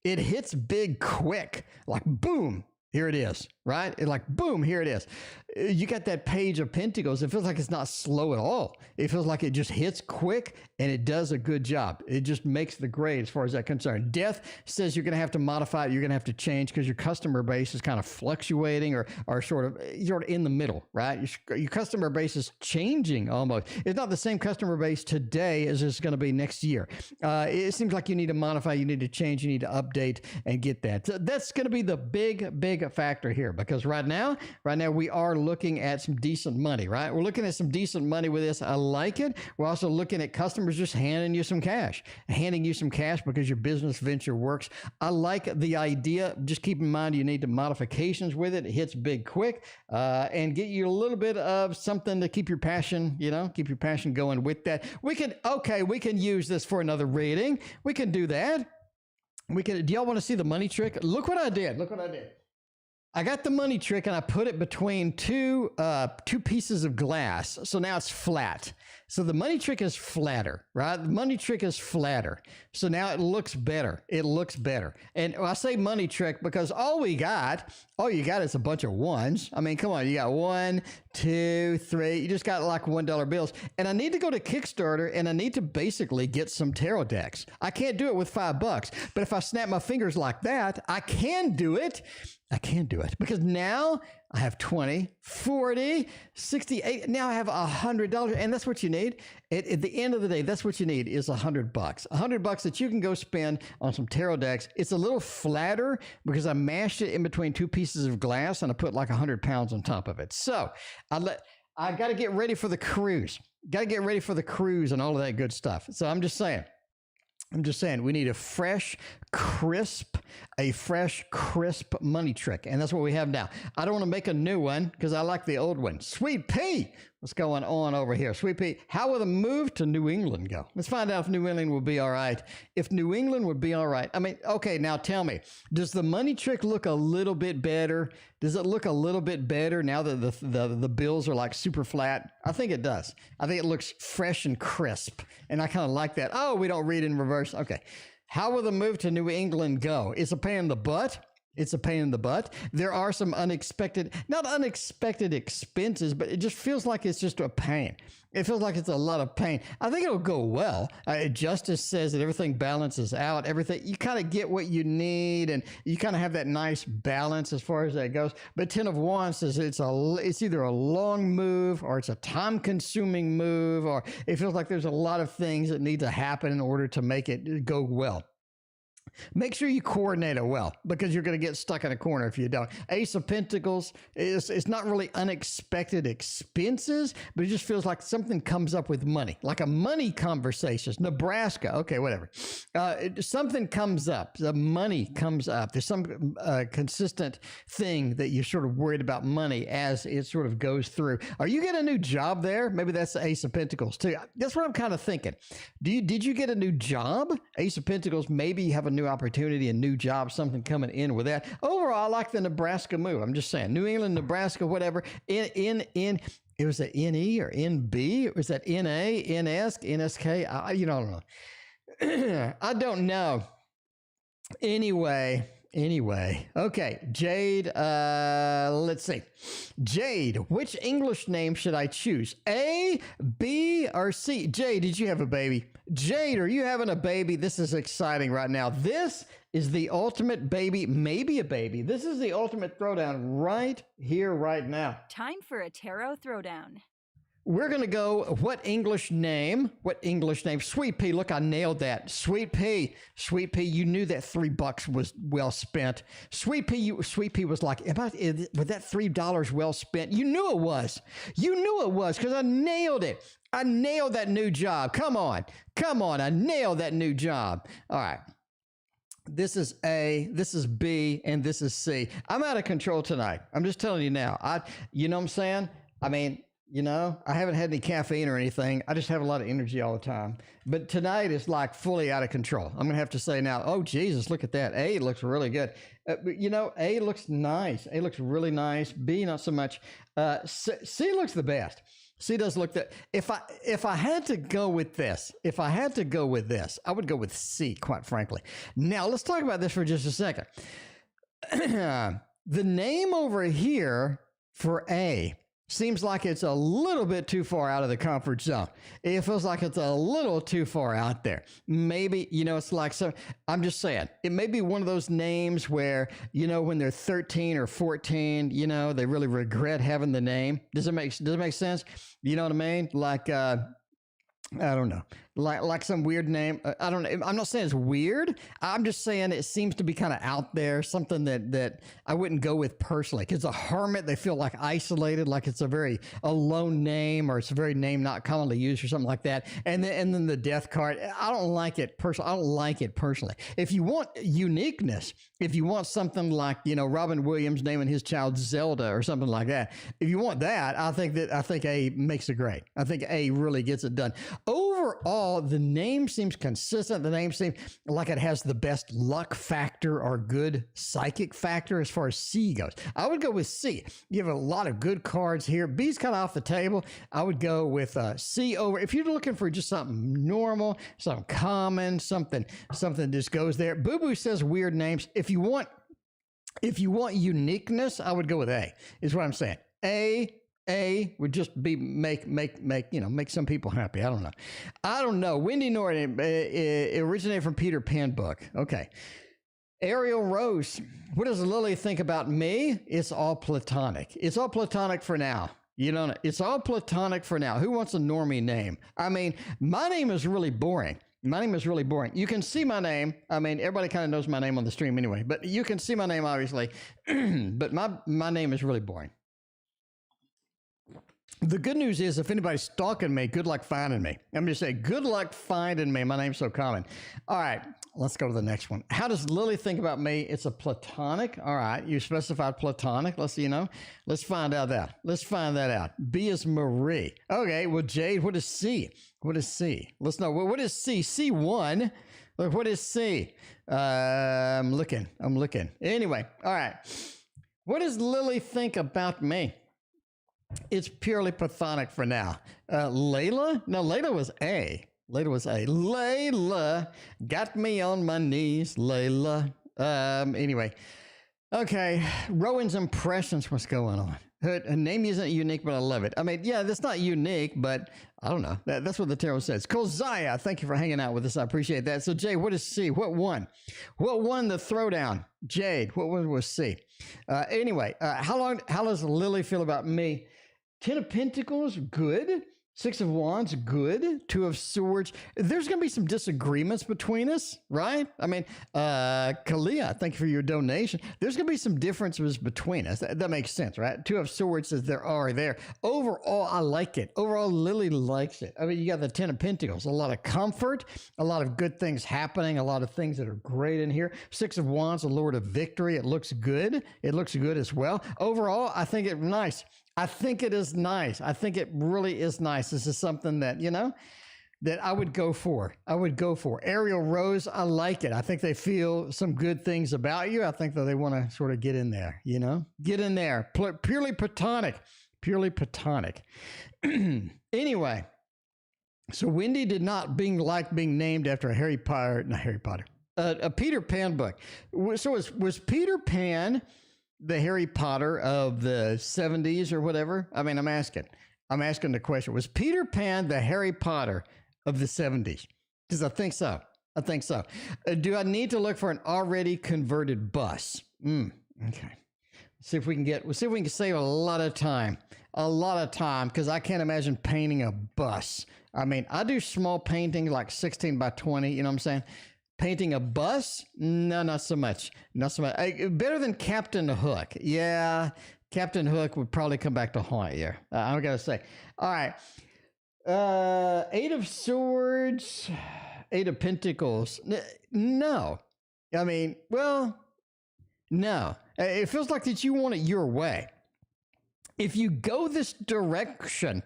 It hits big quick, like boom, here it is, right? It's like, boom, here it is. You got that Page of Pentacles. It feels like it's not slow at all. It feels like it just hits quick and it does a good job. It just makes the grade as far as that concerned. Death says you're going to have to modify it. You're going to have to change because your customer base is kind of fluctuating or sort of in the middle, right? Your customer base is changing almost. It's not the same customer base today as it's going to be next year. It seems like you need to modify, you need to change, you need to update and get that. So that's going to be the big factor here, because right now we are looking at some decent money, right? We're looking at some decent money with this. I like it. We're also looking at customers just handing you some cash because your business venture works. I like the idea. Just keep in mind you need the modifications with it. It hits big quick and get you a little bit of something to keep your passion, keep your passion going with that. We can use this for another reading. We can do that. Do y'all want to see the money trick? Look what I did. I got the money trick and I put it between two pieces of glass. So now it's flat. So the money trick is flatter, right? The money trick is flatter. So now it looks better. And I say money trick because all you got is a bunch of ones. I mean, come on, you got 1, 2, 3. You just got like $1 bills. And I need to go to Kickstarter and I need to basically get some tarot decks. I can't do it with $5, but if I snap my fingers like that, I can do it because now I have 20, 40, 68. Now I have $100, and that's what you need. At the end of the day, that's what you need is $100. $100 that you can go spend on some tarot decks. It's a little flatter because I mashed it in between two pieces of glass and I put like 100 pounds on top of it. So I got to get ready for the cruise. And all of that good stuff. So I'm just saying, we need a fresh, crisp money trick. And that's what we have now. I don't want to make a new one because I like the old one. Sweet Pea, what's going on over here? Sweet Pea, how will the move to New England go? Let's find out if New England will be all right. If New England would be all right. I mean, okay, now tell me, does the money trick look a little bit better? Does it look a little bit better now that the bills are like super flat? I think it does. I think it looks fresh and crisp. And I kind of like that. Oh, we don't read in reverse. Okay. How will the move to New England go? It's a pain in the butt. There are some not unexpected expenses, but it just feels like it's just a pain. It feels like it's a lot of pain. I think it'll go well. Justice says that everything balances out. You kind of get what you need, and you kind of have that nice balance as far as that goes. But 10 of Wands says it's either a long move or it's a time-consuming move, or it feels like there's a lot of things that need to happen in order to make it go well. Make sure you coordinate it well, because you're going to get stuck in a corner if you don't. Ace of Pentacles it's not really unexpected expenses, but it just feels like something comes up with money, like a money conversation. Nebraska, okay, whatever. Something comes up. The money comes up. There's some consistent thing that you're sort of worried about money as it sort of goes through. Are you getting a new job there? Maybe that's the Ace of Pentacles too. That's what I'm kind of thinking. Did you get a new job? Ace of Pentacles, maybe you have a new opportunity, a new job, something coming in with that. Overall, I like the Nebraska move. I'm just saying, New England, Nebraska, whatever. It was that NE or NB? Was that NA, NS, NSK? I don't know. I don't know. Anyway, okay, Jade, let's see. Jade, which English name should I choose? A, B, or C? Jade, did you have a baby? Jade, are you having a baby? This is exciting right now. This is the ultimate baby, maybe a baby. This is the ultimate throwdown right here, right now. Time for a tarot throwdown. We're going to go, what English name? Sweet Pea, look, I nailed that. Sweet Pea, you knew that $3 was well spent. Sweet Pea was like, was that $3 well spent? You knew it was, because I nailed it. I nailed that new job. Come on, I nailed that new job. All right. This is A, this is B, and this is C. I'm out of control tonight. I'm just telling you now. You know what I'm saying? I mean, I haven't had any caffeine or anything. I just have a lot of energy all the time. But tonight is like fully out of control. I'm going to have to say now, oh, Jesus, look at that. A looks really good. A looks nice. A looks really nice. B, not so much. C looks the best. C does look that. If I had to go with this, I would go with C, quite frankly. Now, let's talk about this for just a second. The name over here for A seems like it's a little bit too far out of the comfort zone. It feels like it's a little too far out there. Maybe, it's like, so I'm just saying, it may be one of those names where, when they're 13 or 14, they really regret having the name. Does it make sense? You know what I mean? Like, I don't know, like some weird name. I don't know. I'm not saying it's weird. I'm just saying it seems to be kind of out there, something that I wouldn't go with personally. Because a hermit, they feel like isolated, like it's a lone name, or it's a very name not commonly used or something like that. And then the death card, I don't like it personally. If you want uniqueness, if you want something like, Robin Williams naming his child Zelda or something like that, if you want that, I think A makes it great. I think A really gets it done. Overall, the name seems consistent. The name seems like it has the best luck factor or good psychic factor as far as C goes. I would go with C. You have a lot of good cards here. B's kind of off the table. I would go with C over. If you're looking for just something normal, something common, something just goes there. Boo Boo says weird names. If you want uniqueness, I would go with A, is what I'm saying. A would just be make some people happy. I don't know. Wendy Norton, originated from Peter Pan book. Okay. Ariel Rose, what does Lily think about me? It's all platonic. It's all platonic for now. It's all platonic for now. Who wants a normie name? I mean, my name is really boring. You can see my name. I mean, everybody kind of knows my name on the stream anyway, but you can see my name, obviously. But my name is really boring. The good news is, if anybody's stalking me, good luck finding me. I'm just saying, good luck finding me. My name's so common. All right, let's go to the next one. How does Lily think about me? It's a platonic. All right, you specified platonic. Let's find out that. Let's find that out. B is Marie. Okay, well, Jade, what is C? Let's know. What is C? C1. Look, what is C? I'm looking. Anyway, all right. What does Lily think about me? It's purely platonic for now. Layla? No, Layla was A. Layla got me on my knees, Layla. Anyway. Okay. Rowan's impressions. What's going on? Her name isn't unique, but I love it. I mean, yeah, that's not unique, but I don't know. That's what the tarot says. Kolzaya, thank you for hanging out with us. I appreciate that. So, Jade, what is C? What won? What won the throwdown? Jade, what was C? Anyway, how does Lily feel about me? 10 of Pentacles, good. 6 of Wands, good. 2 of Swords. There's going to be some disagreements between us, right? I mean, Kalia, thank you for your donation. There's going to be some differences between us. That makes sense, right? 2 of Swords is there. Overall, I like it. Overall, Lily likes it. I mean, you got the 10 of Pentacles. A lot of comfort, a lot of good things happening, a lot of things that are great in here. 6 of Wands, the Lord of Victory. It looks good. It looks good as well. Overall, I think it's nice. I think it is nice. I think it really is nice. This is something that, that I would go for. Ariel Rose, I like it. I think they feel some good things about you. I think that they want to sort of get in there, Get in there. Purely platonic. Anyway, so Wendy did not like being named after a Peter Pan book. So was Peter Pan the Harry Potter of the 70s or whatever? I mean, I'm asking the question. Was Peter Pan the Harry Potter of the 70s? Because I think so. Do I need to look for an already converted bus? Okay. See if we can save a lot of time, because I can't imagine painting a bus. I mean, I do small painting like 16 by 20, you know what I'm saying? Painting a bus? No, not so much. Better than Captain Hook. Yeah, Captain Hook would probably come back to haunt you. I gotta say. All right. 8 of Swords, 8 of Pentacles. No. I mean, well, no. It feels like that you want it your way. If you go this direction,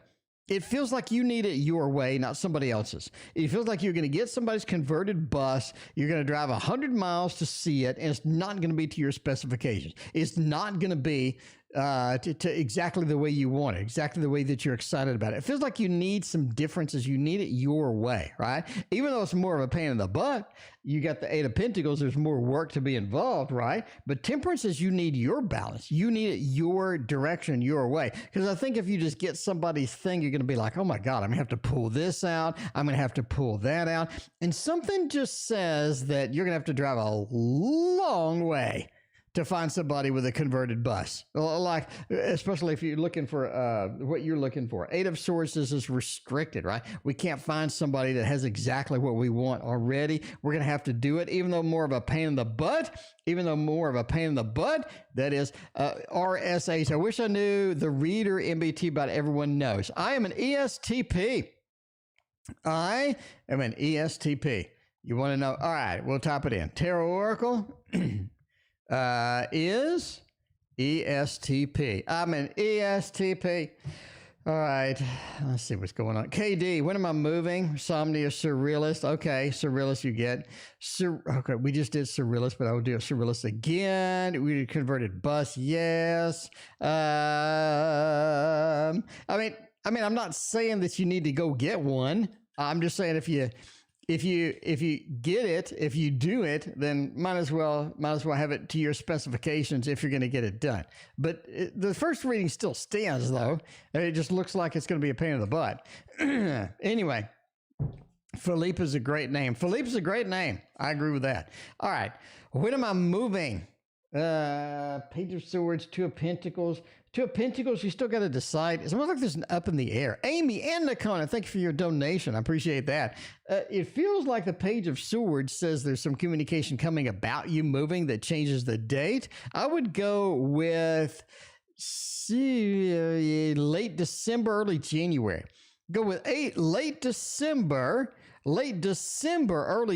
it feels like you need it your way, not somebody else's. It feels like you're going to get somebody's converted bus. You're going to drive 100 miles to see it, and it's not going to be to your specifications. It's not going to be to exactly the way you want it, exactly the way that you're excited about it. It feels like you need some differences. You need it your way, right? Even though it's more of a pain in the butt, you got the Eight of Pentacles, there's more work to be involved, right? But Temperance is you need your balance. You need it your direction, your way. Because I think if you just get somebody's thing, you're going to be like, oh my God, I'm going to have to pull this out. I'm going to have to pull that out. And something just says that you're going to have to drive a long way to find somebody with a converted bus, like especially if you're looking for what you're looking for. Eight of Swords is restricted, right? We can't find somebody that has exactly what we want already. We're going to have to do it, even though more of a pain in the butt, that is RSH. I wish I knew the reader MBT, but everyone knows. I am an ESTP. I am an ESTP. You want to know? All right, we'll type it in. Tarot Oracle. Is ESTP. I'm an ESTP. All right. Let's see what's going on. KD, when am I moving? Somnia, Surrealist. Okay, Surrealist you get. Okay, we just did Surrealist, but I will do a Surrealist again. We converted bus. Yes. I mean, I'm not saying that you need to go get one. I'm just saying if you get it, if you do it, then might as well have it to your specifications if you're going to get it done. But the first reading still stands, though. It just looks like it's going to be a pain in the butt. Anyway, Philippe is a great name. Philippe is a great name. I agree with that. All right. When am I moving? Page of Swords, Two of Pentacles. Two of Pentacles, you still got to decide. It's almost like there's an up in the air. Amy and Nakona, thank you for your donation. I appreciate that. It feels like the Page of Swords says there's some communication coming about you moving that changes the date. I would go with late December, early January. Go with late December, early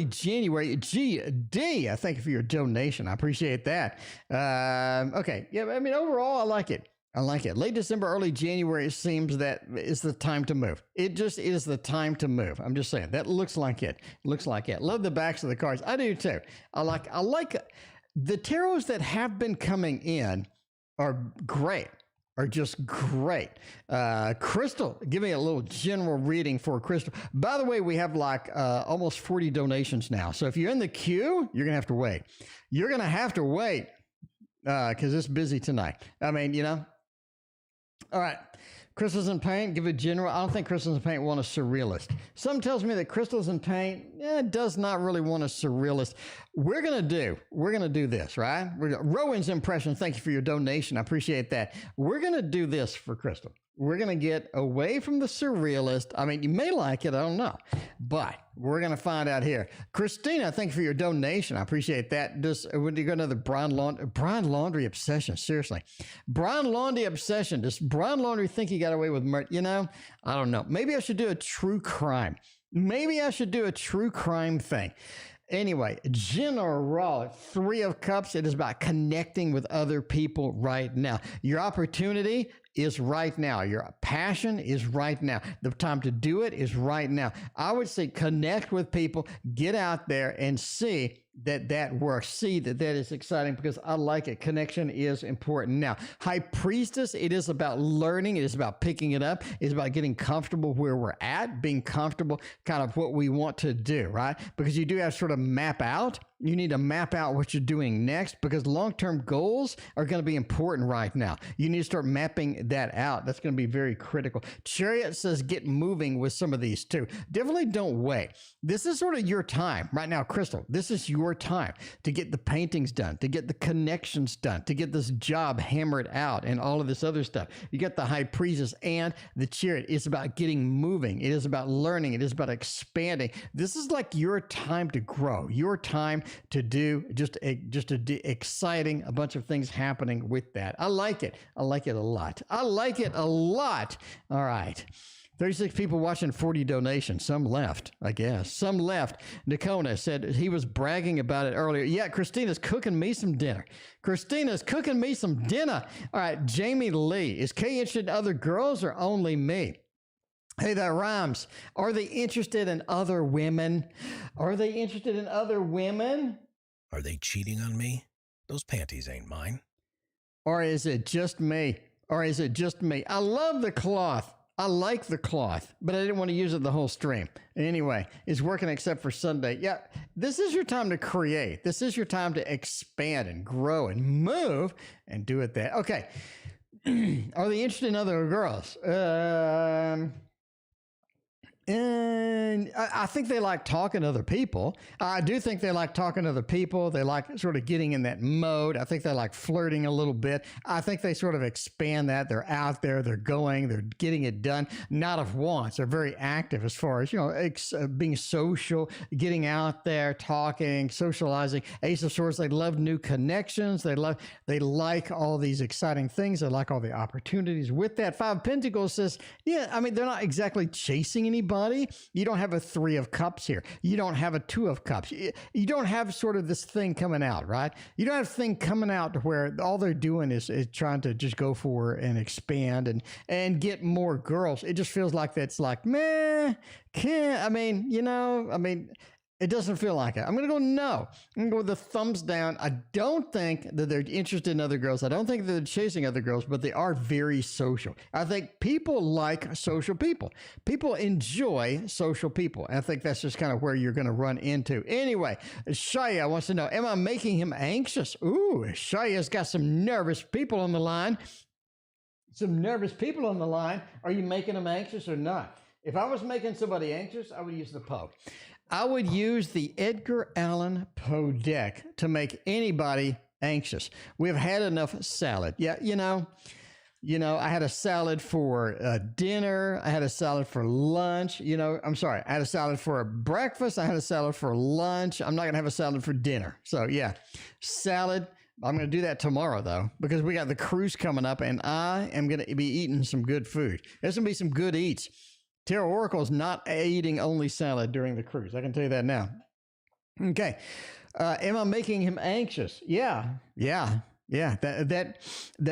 January. GD, I thank you for your donation. I appreciate that. Okay. Yeah, I mean, overall, I like it. Late December, early January, it seems that is the time to move. It just is the time to move. I'm just saying. That looks like it. Love the backs of the cards. I do too. I like the tarots that have been coming in are great. Are just great. Crystal, give me a little general reading for Crystal. By the way, we have like almost 40 donations now. So if you're in the queue, you're going to have to wait. Because it's busy tonight. I mean, you know. All right. Crystals in Paint, give it general. I don't think Crystals in Paint want a surrealist. Some tells me that Crystals in Paint does not really want a surrealist. We're going to do this, right? Rowan's impression, thank you for your donation. I appreciate that. We're going to do this for Crystal. We're going to get away from the surrealist. I mean, you may like it, I don't know. But we're going to find out here. Christina, thank you for your donation. I appreciate that. When you go another Brian Laundry obsession, seriously. Brian Laundry obsession. Does Brian Laundry think he got away with murder? You know, I don't know. Maybe I should do a true crime. Thing. Anyway, General, Three of Cups. It is about connecting with other people right now. Your opportunity is right now. Your passion is right now. The time to do it is right now. I would say connect with people, get out there and see that works. See that is exciting because I like it. Connection is important. Now, High Priestess, it is about learning. It is about picking it up. It's about getting comfortable where we're at, being comfortable kind of what we want to do, right? Because you do have to sort of map out. You need to map out what you're doing next because long-term goals are going to be important right now. You need to start mapping that out. That's going to be very critical. Chariot says get moving with some of these too. Definitely don't wait. This is sort of your time right now, Crystal. This is your time to get the paintings done, to get the connections done, to get this job hammered out and all of this other stuff. You got the High Priestess and the Chariot. It's about getting moving. It is about learning. It is about expanding. This is like your time to grow, your time to do exciting, a bunch of things happening with that. I like it. I like it a lot. All right. 36 people watching, 40 donations. Some left, I guess. Some left. Nakona said he was bragging about it earlier. Yeah, Christina's cooking me some dinner. Christina's cooking me some dinner. All right, Jamie Lee. Is Kay interested in other girls or only me? Hey, that rhymes. Are they interested in other women? Are they interested in other women? Are they cheating on me? Those panties ain't mine. Or is it just me? Or is it just me? I love the cloth. I like the cloth, but I didn't want to use it the whole stream. Anyway, it's working except for Sunday. Yeah, this is your time to create. This is your time to expand and grow and move and do it that. Okay. Are they interested in other girls? And I think they like talking to other people. I do think they like talking to other people. They like sort of getting in that mode. I think they like flirting a little bit. I think they sort of expand that. They're out there. They're going. They're getting it done. Not of wants. They're very active as far as, being social, getting out there, talking, socializing. Ace of Swords, they love new connections. They like all these exciting things. They like all the opportunities with that. Five of Pentacles says, yeah, I mean, they're not exactly chasing anybody. You don't have a Three of Cups here. You don't have a Two of Cups. You don't have sort of this thing coming out, right? You don't have a thing coming out to where all they're doing is trying to just go for and expand and get more girls. It just feels like that's like, meh, it doesn't feel like it. I'm going to go no. I'm going to go with the thumbs down. I don't think that they're interested in other girls. I don't think that they're chasing other girls, but they are very social. I think people like social people. People enjoy social people. I think that's just kind of where you're going to run into. Anyway, Shaya wants to know, am I making him anxious? Ooh, Shaya's got some nervous people on the line. Some nervous people on the line. Are you making them anxious or not? If I was making somebody anxious, I would use the Poe. I would use the Edgar Allan Poe deck to make anybody anxious. We've had enough salad. Yeah, I had a salad for dinner. I had a salad for lunch. I had a salad for breakfast. I had a salad for lunch. I'm not going to have a salad for dinner. So, yeah, salad. I'm going to do that tomorrow, though, because we got the cruise coming up, and I am going to be eating some good food. There's going to be some good eats. Tarot Oracle is not eating only salad during the cruise. I can tell you that now. Okay. Am I making him anxious? Yeah. That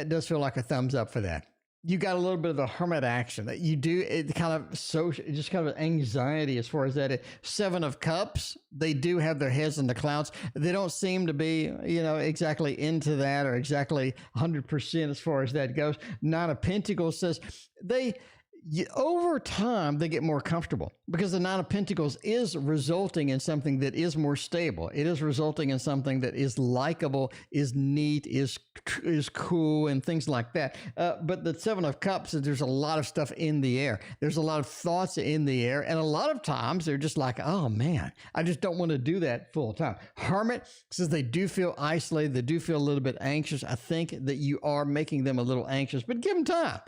does feel like a thumbs up for that. You got a little bit of the hermit action that you do. It kind of social, just kind of anxiety as far as that. Seven of Cups, they do have their heads in the clouds. They don't seem to be, exactly into that or exactly 100% as far as that goes. Nine of Pentacles says over time, they get more comfortable because the Nine of Pentacles is resulting in something that is more stable. It is resulting in something that is likable, is neat, is cool, and things like that. But the Seven of Cups, there's a lot of stuff in the air. There's a lot of thoughts in the air. And a lot of times they're just like, oh man, I just don't want to do that full time. Hermit says they do feel isolated. They do feel a little bit anxious. I think that you are making them a little anxious, but give them time.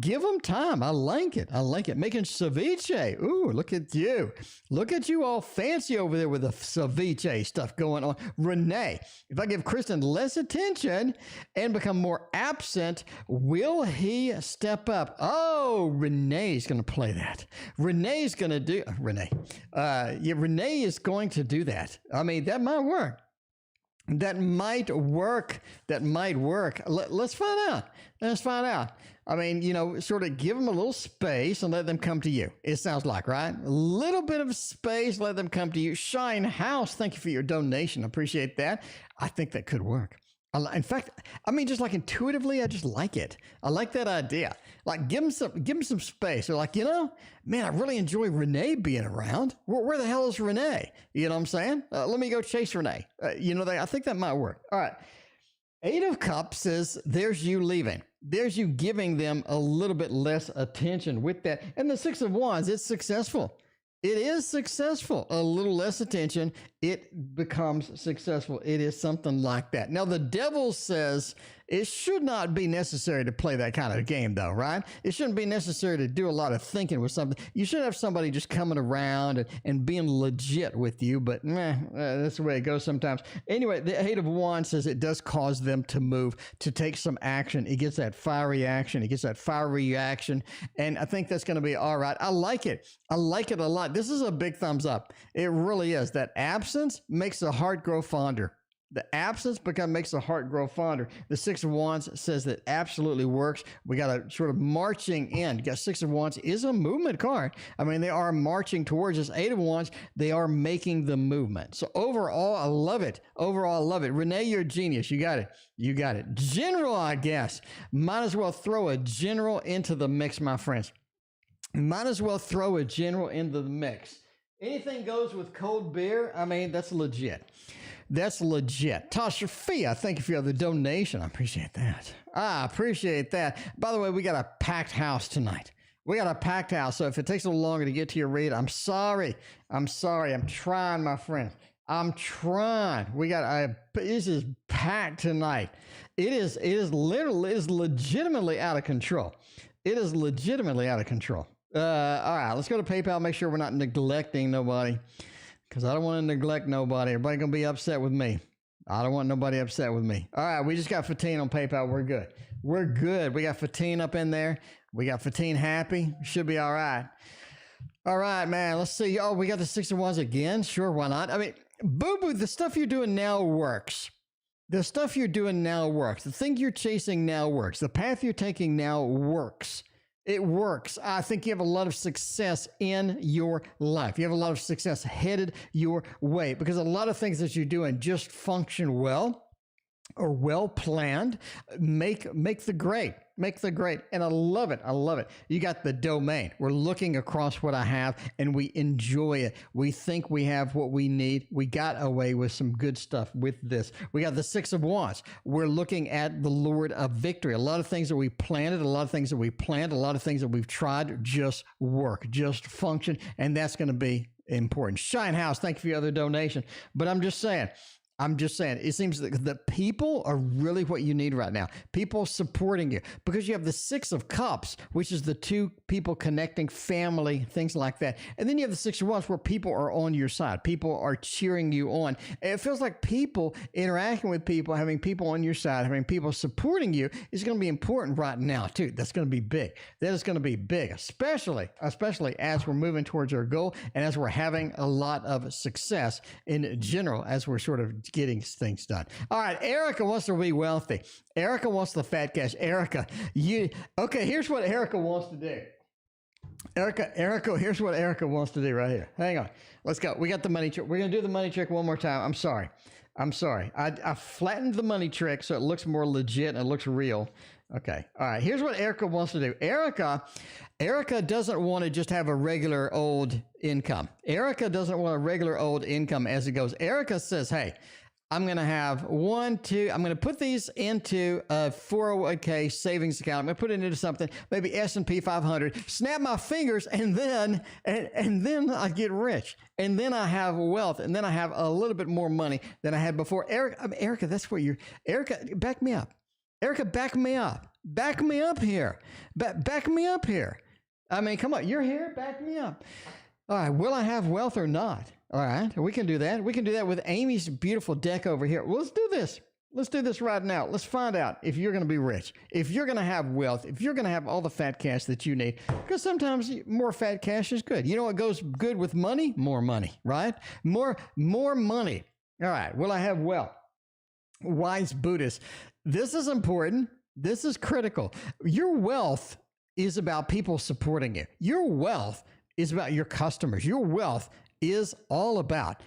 Give them time. I like it. Making ceviche. Ooh, look at you. Look at you all fancy over there with the ceviche stuff going on. Renee, if I give Kristen less attention and become more absent, will he step up? Oh, Renee's going to play that. Renee is going to do that. I mean, that might work. That might work. Let's find out. I mean, sort of give them a little space and let them come to you. It sounds like, right? A little bit of space, let them come to you. Shine House, thank you for your donation. Appreciate that. I think that could work. In fact, just like intuitively, I just like it. I like that idea. Like, give them some space. They're like, man, I really enjoy Renee being around. Where the hell is Renee? You know what I'm saying? Let me go chase Renee. I think that might work. All right. Eight of Cups says, there's you leaving. There's you giving them a little bit less attention with that. And the Six of Wands, it's successful. It is successful. A little less attention, it becomes successful. It is something like that. Now, the Devil says, It should not be necessary to play that kind of game, though, right? It shouldn't be necessary to do a lot of thinking with something. You should have somebody just coming around and being legit with you, but that's the way it goes sometimes. Anyway, the Eight of Wands says it does cause them to move, to take some action. It gets that fiery action. It gets that fiery reaction, and I think that's going to be all right. I like it. I like it a lot. This is a big thumbs up. It really is. That absence makes the heart grow fonder. The absence makes the heart grow fonder. The Six of Wands says that absolutely works. We got a sort of marching in. You got Six of Wands is a movement card. I mean, they are marching towards us. Eight of Wands, they are making the movement. So overall, I love it. Overall, I love it. Renee, you're a genius. You got it. You got it. General, I guess. Might as well throw a general into the mix, my friends. Might as well throw a general into the mix. Anything goes with cold beer. I mean, that's legit. That's legit. Tasha Fia, thank you for the donation. I appreciate that. I appreciate that. By the way, we got a packed house tonight. We got a packed house. So if it takes a little longer to get to your read, I'm sorry. I'm sorry. I'm trying, my friends. I'm trying. This is packed tonight. It is legitimately out of control. It is legitimately out of control. All right, let's go to PayPal. Make sure we're not neglecting nobody, because I don't want to neglect nobody. Everybody going to be upset with me. I don't want nobody upset with me. All right, we just got Fatine on PayPal. We're good. We're good. We got Fatine up in there. We got Fatine happy. Should be all right. All right, man. Let's see. Oh, we got the Six of Wands again. Sure, why not? I mean, boo-boo, the stuff you're doing now works. The stuff you're doing now works. The thing you're chasing now works. The path you're taking now works. It works. I think you have a lot of success in your life. You have a lot of success headed your way, because a lot of things that you're doing just function well or well planned. Make the grade. Make the grade. And I love it. I love it. You got the domain. We're looking across what I have and we enjoy it. We think we have what we need. We got away with some good stuff with this. We got the Six of Wands. We're looking at the Lord of Victory. A lot of things that we planted, a lot of things that we planned, a lot of things that we've tried just work, just function. And that's going to be important. Shine House, thank you for your other donation. But I'm just saying, it seems that the people are really what you need right now. People supporting you, because you have the Six of Cups, which is the two people connecting, family, things like that. And then you have the Six of Wands, where people are on your side. People are cheering you on. And it feels like people interacting with people, having people on your side, having people supporting you is going to be important right now, too. That's going to be big. That is going to be big, especially as we're moving towards our goal and as we're having a lot of success in general, as we're sort of getting things done. All right, Erica wants to be wealthy. Erica wants the fat cash. Erica, here's what Erica wants to do. Erica, here's what Erica wants to do right here. Hang on. Let's go. We got the money trick. We're going to do the money trick one more time. I'm sorry. I flattened the money trick so it looks more legit and it looks real. Okay. All right. Here's what Erica wants to do. Erica doesn't want to just have a regular old income. Erica doesn't want a regular old income as it goes. Erica says, hey, I'm going to have I'm going to put these into a 401k savings account. I'm going to put it into something, maybe S&P 500, snap my fingers, and then I get rich. And then I have wealth. And then I have a little bit more money than I had before. Erica, that's what Erica, back me up. Erica, back me up. Back me up here. Back me up here. I mean, come on. You're here. Back me up. All right. Will I have wealth or not? All right. We can do that. We can do that with Amy's beautiful deck over here. Well, let's do this. Let's do this right now. Let's find out if you're going to be rich, if you're going to have wealth, if you're going to have all the fat cash that you need, because sometimes more fat cash is good. You know what goes good with money? More money, right? More money. All right. Will I have wealth? Wise Buddhist. This is important. This is critical. Your wealth is about people supporting you. Your wealth is about your customers. Your wealth is all about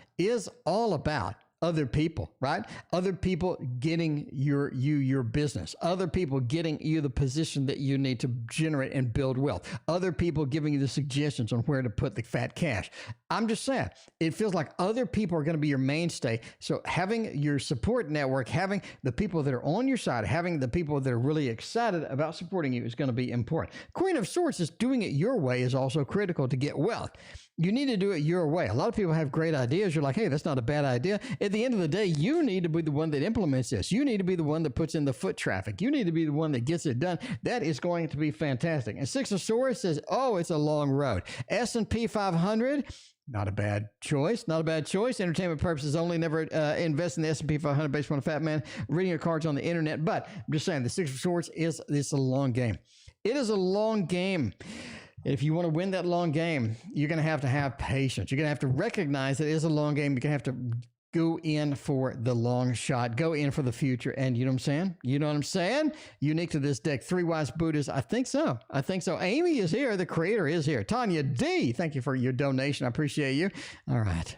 other people, right? Other people getting your business, other people getting you the position that you need to generate and build wealth, other people giving you the suggestions on where to put the fat cash. I'm just saying, it feels like other people are going to be your mainstay. So having your support network, having the people that are on your side, having the people that are really excited about supporting you is going to be important. Queen of Swords is doing it your way is also critical to get wealth. You need to do it your way. A lot of people have great ideas. You're like, hey, that's not a bad idea. At the end of the day, you need to be the one that implements this. You need to be the one that puts in the foot traffic. You need to be the one that gets it done. That is going to be fantastic. And Six of Swords says, oh, it's a long road. S&P 500, not a bad choice. Not a bad choice. Entertainment purposes only. Never invest in the S&P 500 based on a fat man reading your cards on the internet. But I'm just saying, the Six of Swords is a long game. It is a long game. If you want to win that long game, you're going to have patience. You're going to have to recognize that it is a long game. You're going to have to go in for the long shot. Go in for the future. And you know what I'm saying? You know what I'm saying? Unique to this deck. Three Wise Buddhas. I think so. Amy is here. The creator is here. Tanya D, thank you for your donation. I appreciate you. All right.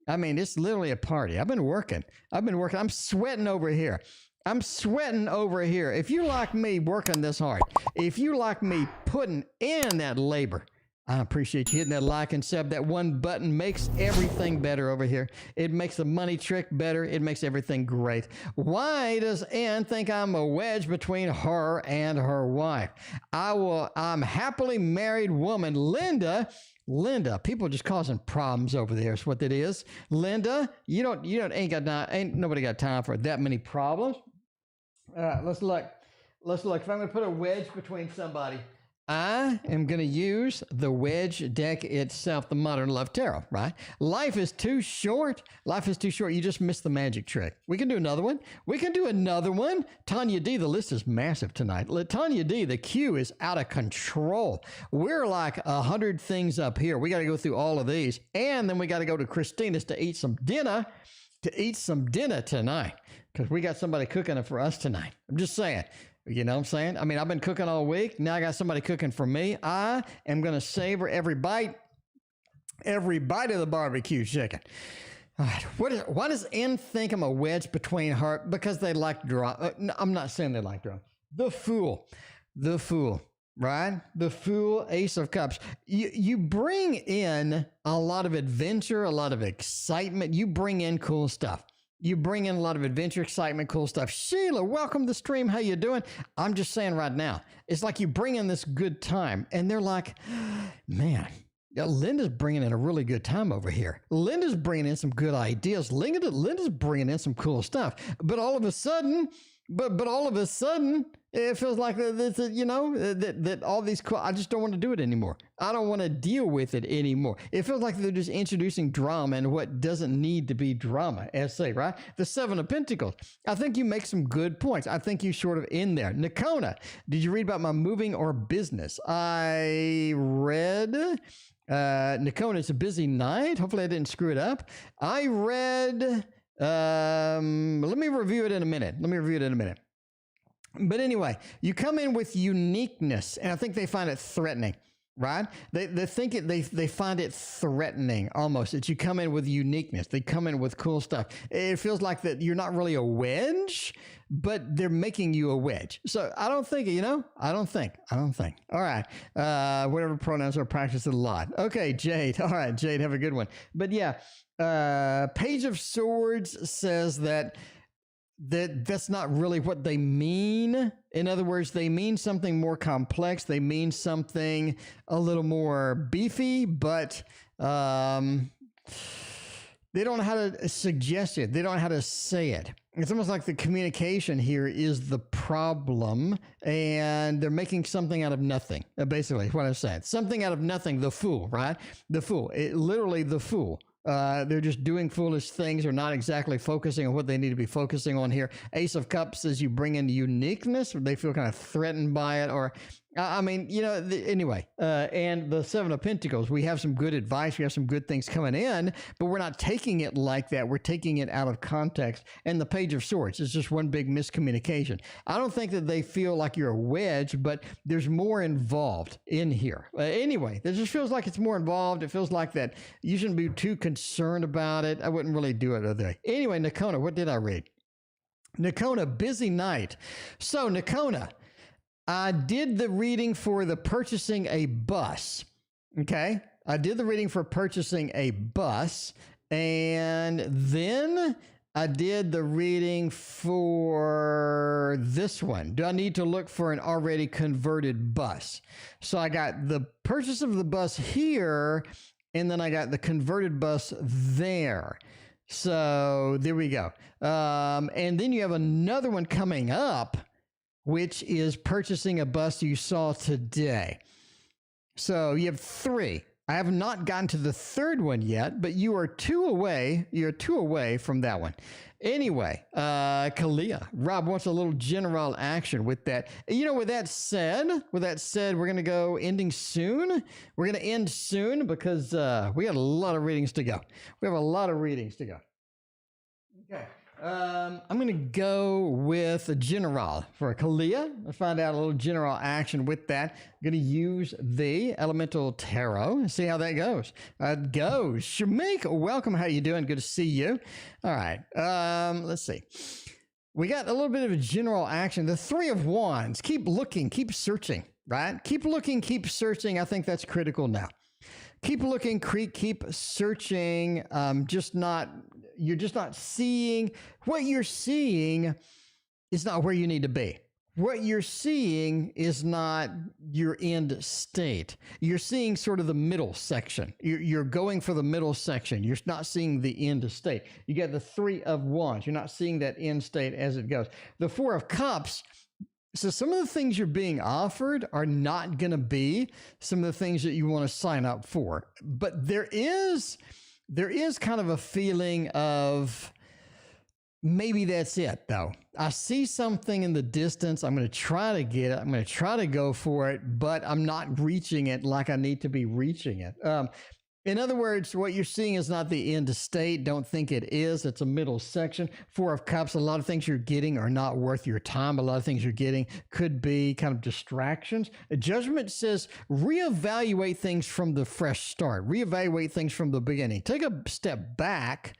It's literally a party. I've been working. I'm sweating over here. If you like me working this hard, if you like me putting in that labor, I appreciate you hitting that like and sub. That one button makes everything better over here. It makes the money trick better. It makes everything great. Why does Ann think I'm a wedge between her and her wife? I'm happily married woman, Linda, people just causing problems over there is what it is. Linda, ain't nobody got time for that many problems. Let's look. If I'm going to put a wedge between somebody, I am going to use the wedge deck itself, the Modern Love Tarot, right? Life is too short. You just missed the magic trick. We can do another one. Tanya D, the list is massive tonight. Tanya D, the queue is out of control. We're like 100 things up here. We got to go through all of these. And then we got to go to Christina's to eat some dinner tonight. Because we got somebody cooking it for us tonight. I'm just saying. You know what I'm saying? I've been cooking all week. Now I got somebody cooking for me. I am going to savor every bite of the barbecue chicken. All right. Why does N think I'm a wedge between her? Because they like drama. No, I'm not saying they like drama. The Fool, right? The Fool, Ace of Cups. You bring in a lot of adventure, a lot of excitement. You bring in cool stuff. You bring in a lot of adventure, excitement, cool stuff. Sheila, welcome to the stream. How you doing? I'm just saying right now, it's like you bring in this good time, and they're like, man, Linda's bringing in a really good time over here. Linda's bringing in some good ideas. Linda's bringing in some cool stuff. But all of a sudden, it feels like that all these cool, I just don't want to do it anymore. I don't want to deal with it anymore. It feels like they're just introducing drama and what doesn't need to be drama, as say, right? The Seven of Pentacles. I think you make some good points. I think you sort of in there. Nakona, did you read about my moving or business? I read, Nakona, it's a busy night. Hopefully I didn't screw it up. I read, let me review it in a minute. But anyway, you come in with uniqueness, and I think they find it threatening, right? They find it threatening almost that you come in with uniqueness. They come in with cool stuff. It feels like that you're not really a wedge, but they're making you a wedge. So I don't think. All right. Whatever pronouns are practiced a lot. Okay, Jade. All right, Jade, have a good one. But yeah, Page of Swords says that's not really what they mean. In other words, they mean something more complex. They mean something a little more beefy, but they don't know how to suggest it. They don't know how to say it. It's almost like the communication here is the problem, and they're making something out of nothing. Basically, what I'm saying. Something out of nothing, the Fool, right? The Fool. Literally the Fool. They're just doing foolish things or not exactly focusing on what they need to be focusing on here. Ace of Cups says you bring in uniqueness, or they feel kind of threatened by it, or anyway. And the Seven of Pentacles, we have some good advice. We have some good things coming in, but we're not taking it like that. We're taking it out of context. And the Page of Swords is just one big miscommunication. I don't think that they feel like you're a wedge, but there's more involved in here. Anyway, it just feels like it's more involved. It feels like that you shouldn't be too concerned about it. I wouldn't really do it other way. Anyway, Nakona, what did I read? Nakona, busy night. So Nakona, I did the reading for the purchasing a bus. Okay. I did the reading for purchasing a bus. And then I did the reading for this one. Do I need to look for an already converted bus? So I got the purchase of the bus here, and then I got the converted bus there. So there we go. And then you have another one coming up, which is purchasing a bus you saw today. So you have 3. I have not gotten to the third one yet, but you are 2 away. You're 2 away from that one. Anyway, Kalia, Rob wants a little general action with that. With that said, we're going to go ending soon. We're going to end soon because we got a lot of readings to go. We have a lot of readings to go. Okay. I'm going to go with a general for Kalia. Let's find out a little general action with that. I'm going to use the Elemental Tarot and see how that goes. Goes. Shamik, welcome. How you doing? Good to see you. All right. Let's see. We got a little bit of a general action. The 3 of Wands. Keep looking. Keep searching. Right? Keep looking. Keep searching. I think that's critical now. Keep looking, keep searching. You're just not seeing. What you're seeing is not where you need to be. What you're seeing is not your end state. You're seeing sort of the middle section. You're going for the middle section. You're not seeing the end state. You got the 3 of Wands. You're not seeing that end state as it goes. The 4 of Cups. So some of the things you're being offered are not going to be some of the things that you want to sign up for. But there is kind of a feeling of maybe that's it, though. I see something in the distance. I'm going to try to get it. I'm going to try to go for it, but I'm not reaching it like I need to be reaching it. In other words, what you're seeing is not the end state. Don't think it is. It's a middle section. 4 of Cups, a lot of things you're getting are not worth your time. A lot of things you're getting could be kind of distractions. Judgment says reevaluate things from the fresh start. Reevaluate things from the beginning. Take a step back.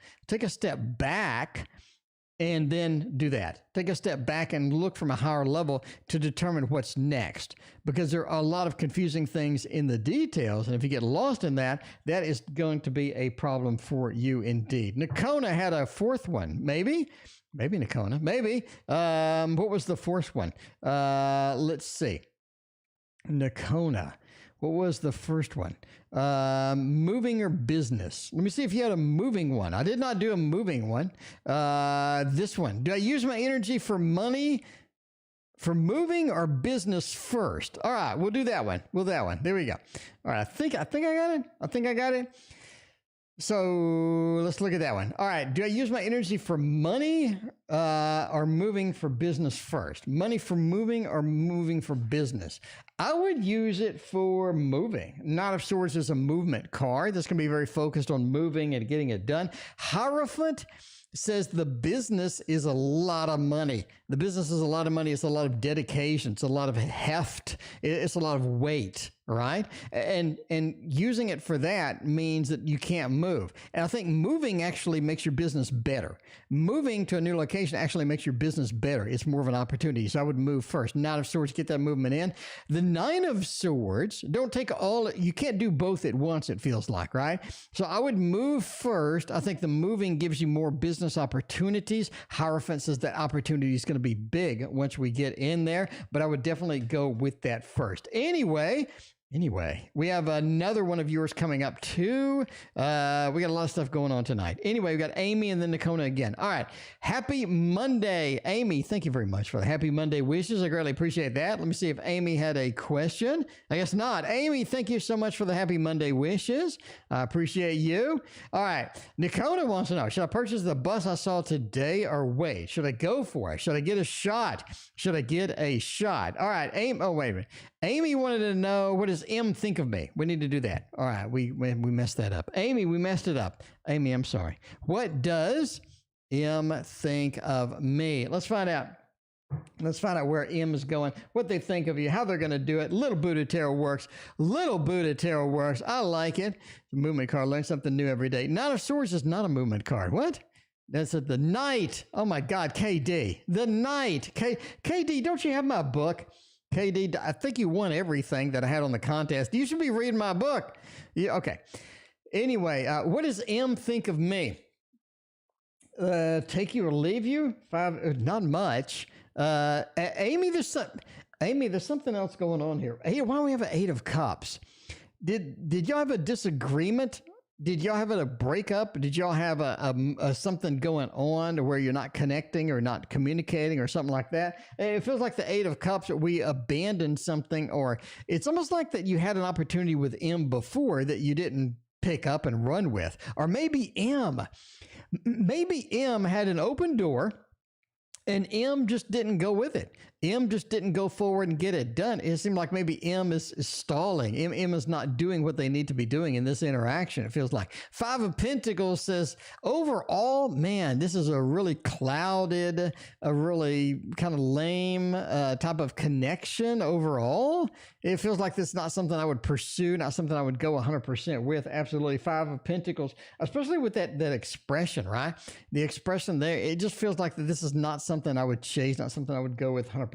And then do that. Take a step back and look from a higher level to determine what's next, because there are a lot of confusing things in the details. And if you get lost in that, that is going to be a problem for you indeed. Nakona had a 4th one, maybe Nakona, maybe. What was the 4th one? Let's see. Nakona. What was the first one? Moving or business? Let me see if you had a moving one. I did not do a moving one. This one. Do I use my energy for money, for moving, or business first? All right, we'll do that one. There we go. All right, I think I got it. So let's look at that one. All right. Do I use my energy for money or moving for business first? Money for moving or moving for business? I would use it for moving. Knight of Swords is a movement card. That's going to be very focused on moving and getting it done. Hierophant says the business is a lot of money. The business is a lot of money. It's a lot of dedication. It's a lot of heft. It's a lot of weight, right? And using it for that means that you can't move. And I think moving actually makes your business better. Moving to a new location actually makes your business better. It's more of an opportunity. So I would move first. Knight of Swords, get that movement in. The 9 of Swords, don't take all, you can't do both at once, it feels like, right? So I would move first. I think the moving gives you more business opportunities. Hierophant says that opportunity is going to be big once we get in there, but I would definitely go with that first. Anyway, we have another one of yours coming up too. We got a lot of stuff going on tonight. Anyway, we got Amy and then Nakona again. All right. Happy Monday, Amy. Thank you very much for the happy Monday wishes. I greatly appreciate that. Let me see if Amy had a question. I guess not. Amy, thank you so much for the happy Monday wishes. I appreciate you. All right. Nakona wants to know, should I purchase the bus I saw today or wait? Should I go for it? Should I get a shot? All right. Amy, oh, wait a minute. Amy wanted to know, what does M think of me? We need to do that. All right, we messed that up. Amy, we messed it up. Amy, I'm sorry. What does M think of me? Let's find out. Let's find out where M is going, what they think of you, how they're going to do it. Little Buddha Tarot works. I like it. The movement card. Learn something new every day. Knight of Swords is not a movement card. What? That's at the Knight. Oh, my God, KD. The Knight. KD, don't you have my book? KD, I think you won everything that I had on the contest. You should be reading my book. Yeah, okay. Anyway, what does M think of me? Take you or leave you? 5, not much. Amy, there's something else going on here. Hey, why do we have an 8 of Cups? Did y'all have a disagreement Did y'all have a breakup? Did y'all have a something going on to where you're not connecting or not communicating or something like that? It feels like the Eight of Cups, we abandoned something, or it's almost like that you had an opportunity with M before that you didn't pick up and run with. Or maybe M had an open door and M just didn't go with it. M just didn't go forward and get it done. It seemed like maybe M is stalling. M is not doing what they need to be doing in this interaction. It feels like Five of Pentacles says, overall, man, this is a really clouded, a really kind of lame type of connection overall. It feels like this is not something I would pursue, not something I would go 100% with. Absolutely. Five of Pentacles, especially with that expression, right? The expression there, it just feels like that this is not something I would chase, not something I would go with 100%.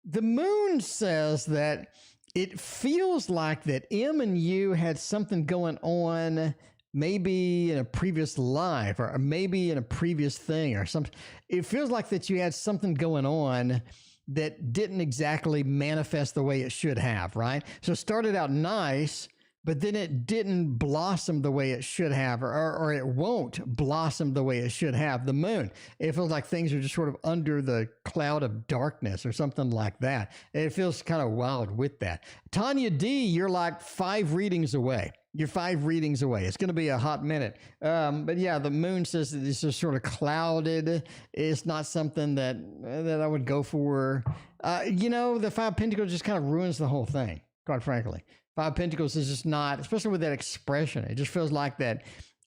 The moon says that it feels like that M and you had something going on maybe in a previous life or maybe in a previous thing or something. It feels like that you had something going on that didn't exactly manifest the way it should have, right? So it started out nice, but then it didn't blossom the way it should have, or it won't blossom the way it should have. The moon, it feels like things are just sort of under the cloud of darkness or something like that. It feels kind of wild with that. Tanya D, you're like 5 readings away. You're 5 readings away. It's going to be a hot minute. But yeah, the moon says that it's just sort of clouded. It's not something that I would go for. The Five of Pentacles just kind of ruins the whole thing, quite frankly. Five of Pentacles is just not, especially with that expression. It just feels like that.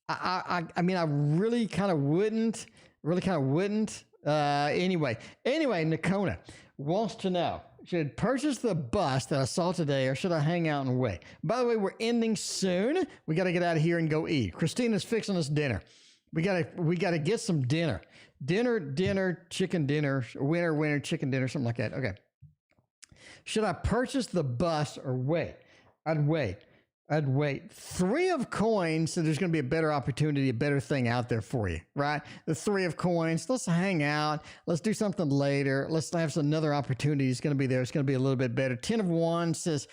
I mean, I really kind of wouldn't. Anyway, Nakona wants to know, should I purchase the bus that I saw today or should I hang out and wait? By the way, we're ending soon. We got to get out of here and go eat. Christina's fixing us dinner. We gotta get some dinner. Dinner, chicken dinner, winter, chicken dinner, something like that. Okay. Should I purchase the bus or wait? I'd wait. 3 of coins, so there's going to be a better opportunity, a better thing out there for you, right? The 3 of coins, let's hang out. Let's do something later. Let's have another opportunity. It's going to be there. It's going to be a little bit better. 10 of Wands says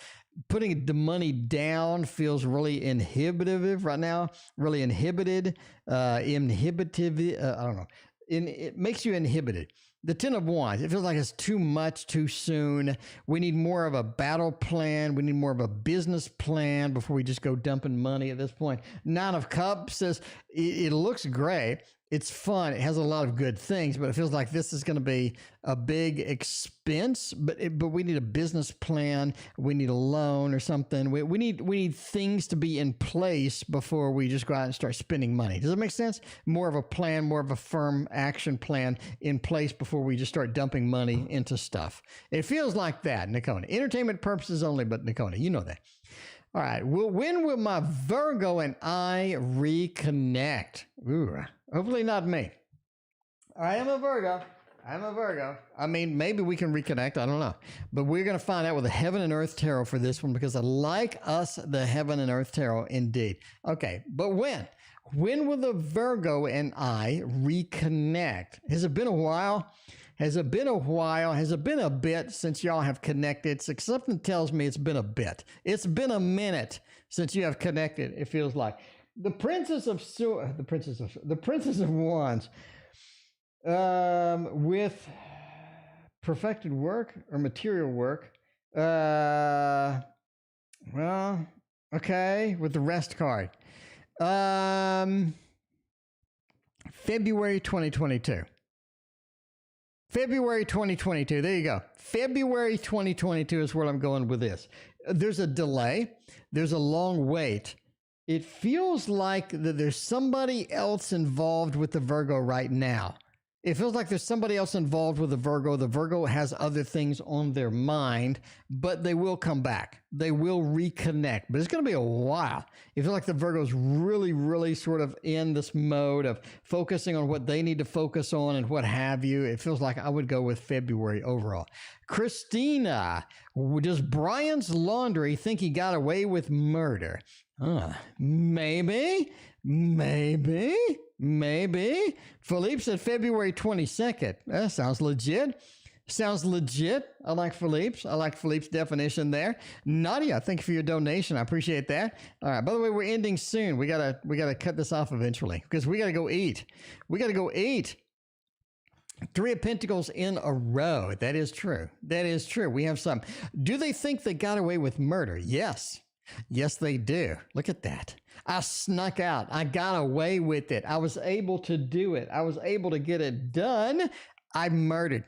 putting the money down feels really inhibitive right now, really inhibited, I don't know. It makes you inhibited. The 10 of Wands, it feels like it's too much too soon. We need more of a battle plan. We need more of a business plan before we just go dumping money at this point. 9 of Cups says it looks great. It's fun. It has a lot of good things, but it feels like this is going to be a big expense. But we need a business plan. We need a loan or something. We need things to be in place before we just go out and start spending money. Does that make sense? More of a plan, more of a firm action plan in place before we just start dumping money into stuff. It feels like that, Nakona. Entertainment purposes only, but Nakona, you know that. All right. When will my Virgo and I reconnect? Ooh, hopefully not me. I am a Virgo. I mean, maybe we can reconnect. I don't know. But we're going to find out with the Heaven and Earth Tarot for this one because I like us, the Heaven and Earth Tarot, indeed. Okay. But when? When will the Virgo and I reconnect? Has it been a while? Has it been a bit since y'all have connected? Something tells me it's been a bit. It's been a minute since you have connected, it feels like. The Princess of Wands, with perfected work or material work. Well, okay, with the Rest card. February 2022. February 2022. There you go. February 2022 is where I'm going with this. There's a delay. There's a long wait. It feels like that there's somebody else involved with the Virgo right now. It feels like there's somebody else involved with the Virgo. The Virgo has other things on their mind, but they will come back. They will reconnect, but it's going to be a while. It feels like the Virgo's really, really sort of in this mode of focusing on what they need to focus on and what have you. It feels like I would go with February overall. Christina, does Brian's Laundry think he got away with murder? Maybe. Philippe said February 22nd. That sounds legit. Sounds legit. I like Philippe's. I like Philippe's definition there. Nadia, thank you for your donation. I appreciate that. All right. By the way, we're ending soon. We gotta cut this off eventually because we gotta go eat. We gotta go eat. 3 of Pentacles in a row. That is true. That is true. We have some. Do they think they got away with murder? Yes. Yes, they do. Look at that. I snuck out. I got away with it. I was able to do it. I was able to get it done. I murdered.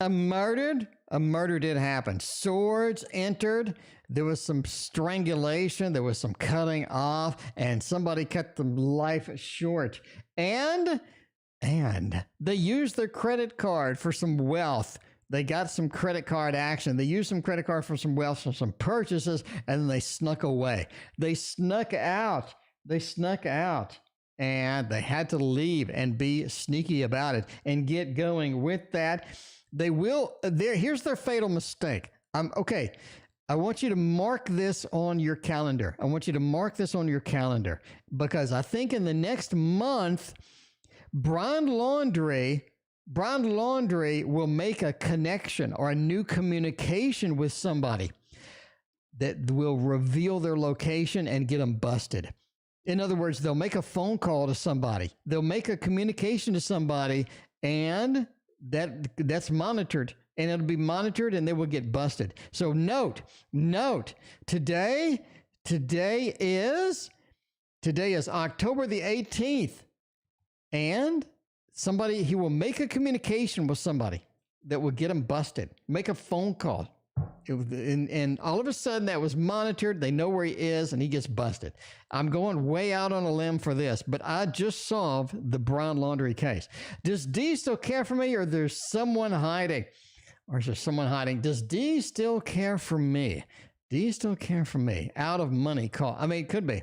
A murder did happen. Swords entered. There was some strangulation. There was some cutting off, and somebody cut the life short. And they used their credit card for some wealth. They got some credit card action. They used some credit card for some wealth, for some purchases, and then they snuck away. They snuck out. And they had to leave and be sneaky about it and get going with that. They will. Here's their fatal mistake. Okay. I want you to mark this on your calendar. Because I think in the next month, Brown Laundry will make a connection or a new communication with somebody that will reveal their location and get them busted. In other words, they'll make a phone call to somebody. They'll make a communication to somebody, and that's monitored, and it'll be monitored, and they will get busted. So note, today is October the 18th, and he will make a communication with somebody that will get him busted. Make a phone call. And all of a sudden that was monitored. They know where he is, and he gets busted. I'm going way out on a limb for this, but I just solved the Brown Laundry case. Does D still care for me, or there's someone hiding? Does D still care for me? Out of money call. I mean, it could be.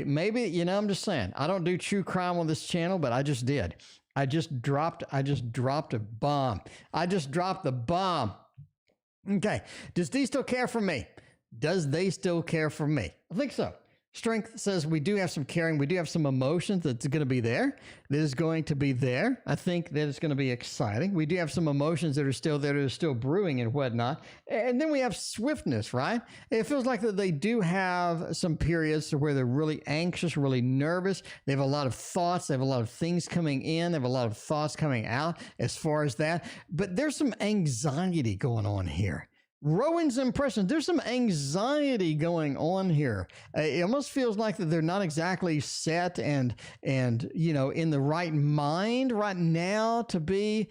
Maybe, I'm just saying. I don't do true crime on this channel, but I just did. I just dropped a bomb. I just dropped the bomb. Okay. Does D still care for me? Does they still care for me? I think so. Strength says we do have some caring. We do have some emotions that's going to be there. That is going to be there. I think that it's going to be exciting. We do have some emotions that are still there, that are still brewing and whatnot. And then we have swiftness, right? It feels like that they do have some periods where they're really anxious, really nervous. They have a lot of thoughts. They have a lot of things coming in. They have a lot of thoughts coming out as far as that. But there's some anxiety going on here. Rowan's impression, there's some anxiety going on here. It almost feels like that they're not exactly set and in the right mind right now to be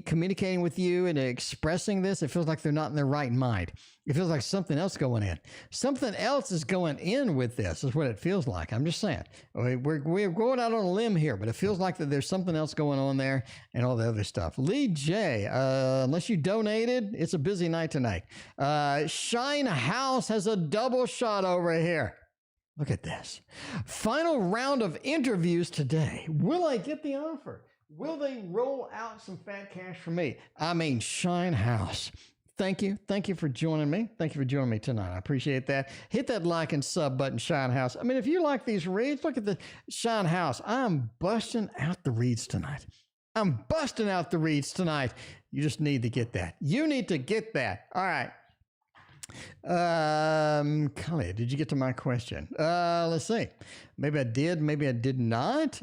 communicating with you and expressing this. It feels like they're not in their right mind. It feels like something else going in. Something else is going in with this is what it feels like. I'm just saying. We're going out on a limb here, but it feels like that there's something else going on there and all the other stuff. Lee J, unless you donated, it's a busy night tonight. Shine House has a double shot over here. Look at this. Final round of interviews today. Will I get the offer? Will they roll out some fat cash for me? I mean, Shine House. Thank you. Thank you for joining me. Thank you for joining me tonight. I appreciate that. Hit that like and sub button, Shine House. I mean, if you like these reads, look at the Shine House. I'm busting out the reads tonight. You just need to get that. You need to get that. All right. Kalia, did you get to my question? Let's see. Maybe I did. Maybe I did not.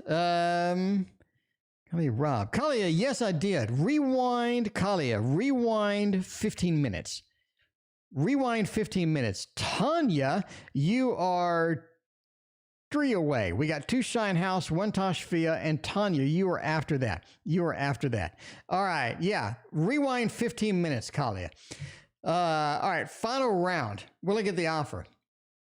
Rob. Kalia, yes, I did. Rewind, Kalia. Rewind 15 minutes. Tanya, you are 3 away. We got 2 Shine House, 1 Tashfia, and Tanya, you are after that. All right. Yeah. Rewind 15 minutes, Kalia. All right. Final round. Will I get the offer?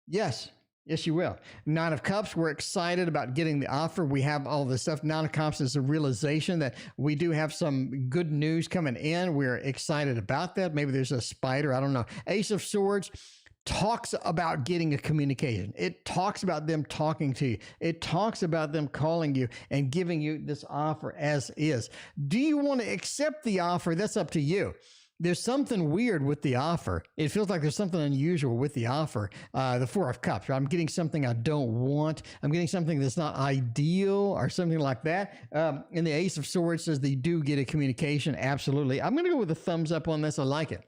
Yes. Yes, you will. 9 of Cups, we're excited about getting the offer. We have all this stuff. 9 of Cups is a realization that we do have some good news coming in. We're excited about that. Maybe there's a spider. I don't know. Ace of Swords talks about getting a communication. It talks about them talking to you. It talks about them calling you and giving you this offer as is. Do you want to accept the offer? That's up to you. There's something weird with the offer. It feels like there's something unusual with the offer. The Four of Cups, right? I'm getting something I don't want. I'm getting something that's not ideal or something like that. And the Ace of Swords says they do get a communication. Absolutely. I'm going to go with a thumbs up on this. I like it.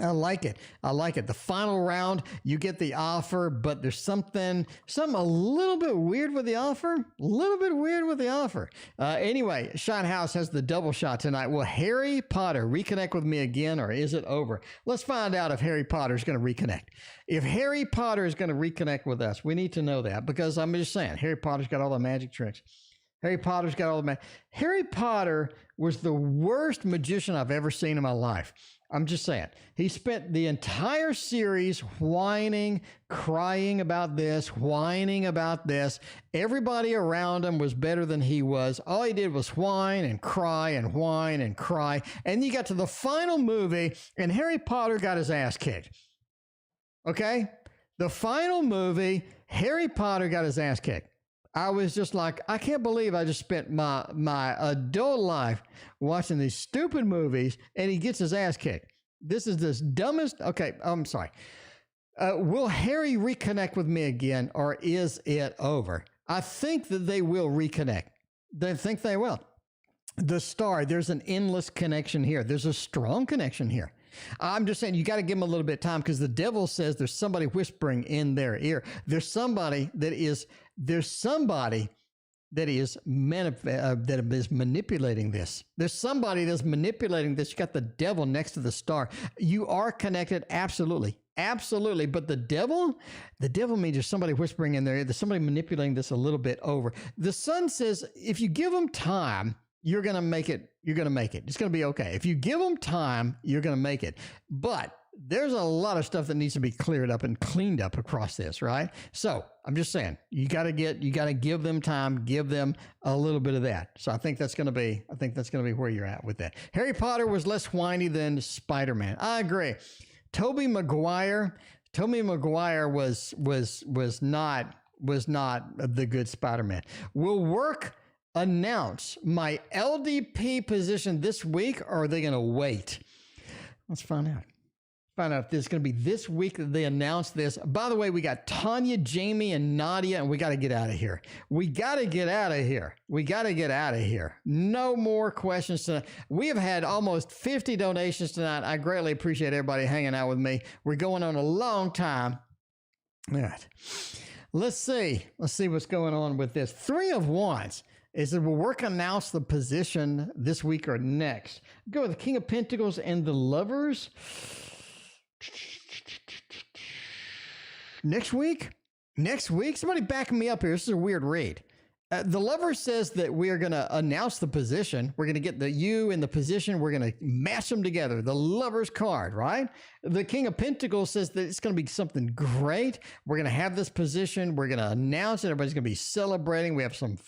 I like it. I like it. The final round, you get the offer, but there's something a little bit weird with the offer. A little bit weird with the offer. Anyway, Shine House has the double shot tonight. Will Harry Potter reconnect with me again, or is it over? Let's find out if Harry Potter is going to reconnect. If Harry Potter is going to reconnect with us, we need to know that, because I'm just saying, Harry Potter's got all the magic tricks. Harry Potter's got all the magic. Harry Potter was the worst magician I've ever seen in my life. I'm just saying. He spent the entire series whining, crying about this, whining about this. Everybody around him was better than he was. All he did was whine and cry and whine and cry. And you got to the final movie, and Harry Potter got his ass kicked. Okay? The final movie, Harry Potter got his ass kicked. I was just like, I can't believe I just spent my adult life watching these stupid movies, and he gets his ass kicked. This is the dumbest. Okay, I'm sorry. Will Harry reconnect with me again, or is it over? I think that they will reconnect. They think they will. The star, there's an endless connection here. There's a strong connection here. I'm just saying, you got to give them a little bit of time, because the devil says there's somebody whispering in their ear. There's somebody that is manipulating this. There's somebody that's manipulating this. You got the devil next to the star. You are connected. Absolutely. Absolutely. But the devil means there's somebody whispering in their ear. There's somebody manipulating this a little bit over. The sun says, if you give them time, you're going to make it. You're going to make it. It's going to be okay. If you give them time, you're going to make it. But there's a lot of stuff that needs to be cleared up and cleaned up across this, right? So I'm just saying, you got to give them time, give them a little bit of that. So I think that's going to be where you're at with that. Harry Potter was less whiny than Spider-Man. I agree. Tobey Maguire was not the good Spider-Man. Will work announce my LDP position this week, or are they going to wait? Let's find out. Find out if this is going to be this week that they announce this. By the way, we got Tanya, Jamie, and Nadia, and we got to get out of here. We got to get out of here. No more questions tonight. We have had almost 50 donations tonight. I greatly appreciate everybody hanging out with me. We're going on a long time. All right. Let's see what's going on with this. Three of Wands. Is it will work announce the position this week or next? Go with the King of Pentacles and the Lovers. Next week? Somebody back me up here. This is a weird read. The Lover says that we are going to announce the position. We're going to get the you in the position. We're going to match them together. The Lover's card, right? The King of Pentacles says that it's going to be something great. We're going to have this position. We're going to announce it. Everybody's going to be celebrating. We have some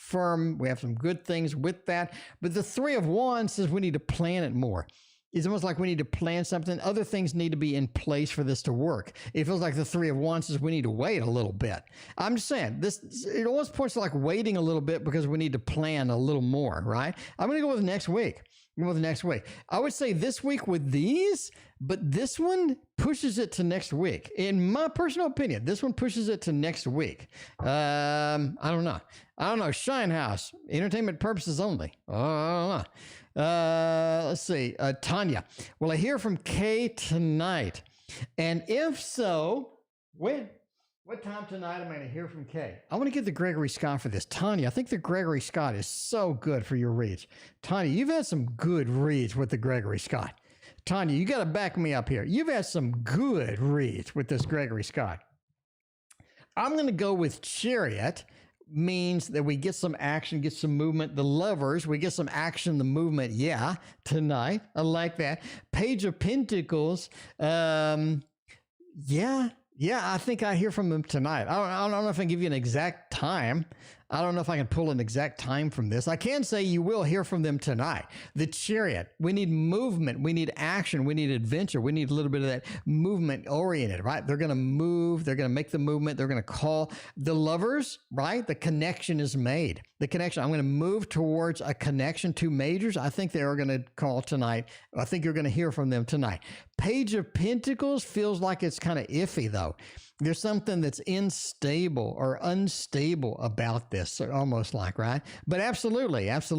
good things with that. But the Three of Wands says we need to plan it more. It's almost like we need to plan something. Other things need to be in place for this to work. It feels like the Three of Wands says we need to wait a little bit. I'm just saying, it almost points to like waiting a little bit because we need to plan a little more, right? I'm going to go with next week. I would say this week with these, but this one pushes it to next week. In my personal opinion, this one pushes it to next week. I don't know. Shine House, entertainment purposes only. I don't know. Let's see. Tanya, will I hear from Kay tonight? And if so, what time tonight am I going to hear from Kay? I want to get the Gregory Scott for this. Tanya, I think the Gregory Scott is so good for your reads. Tanya, you've had some good reads with the Gregory Scott. Tanya, you got to back me up here. You've had some good reads with this Gregory Scott. I'm going to go with Chariot. Means that we get some action, get some movement. The Lovers, we get some action, the movement. Yeah, tonight. I like that. Page of Pentacles. Yeah, I think I hear from them tonight. I don't know if I can give you an exact time. I don't know if I can pull an exact time from this. I can say you will hear from them tonight. The Chariot. We need movement. We need action. We need adventure. We need a little bit of that movement oriented, right? They're going to move. They're going to make the movement. They're going to call the Lovers, right? The connection is made. The connection. I'm going to move towards a connection to majors. I think they are going to call tonight. I think you're going to hear from them tonight. Page of Pentacles feels like it's kind of iffy though. There's something that's unstable or about this, almost like, right? But absolutely. I don't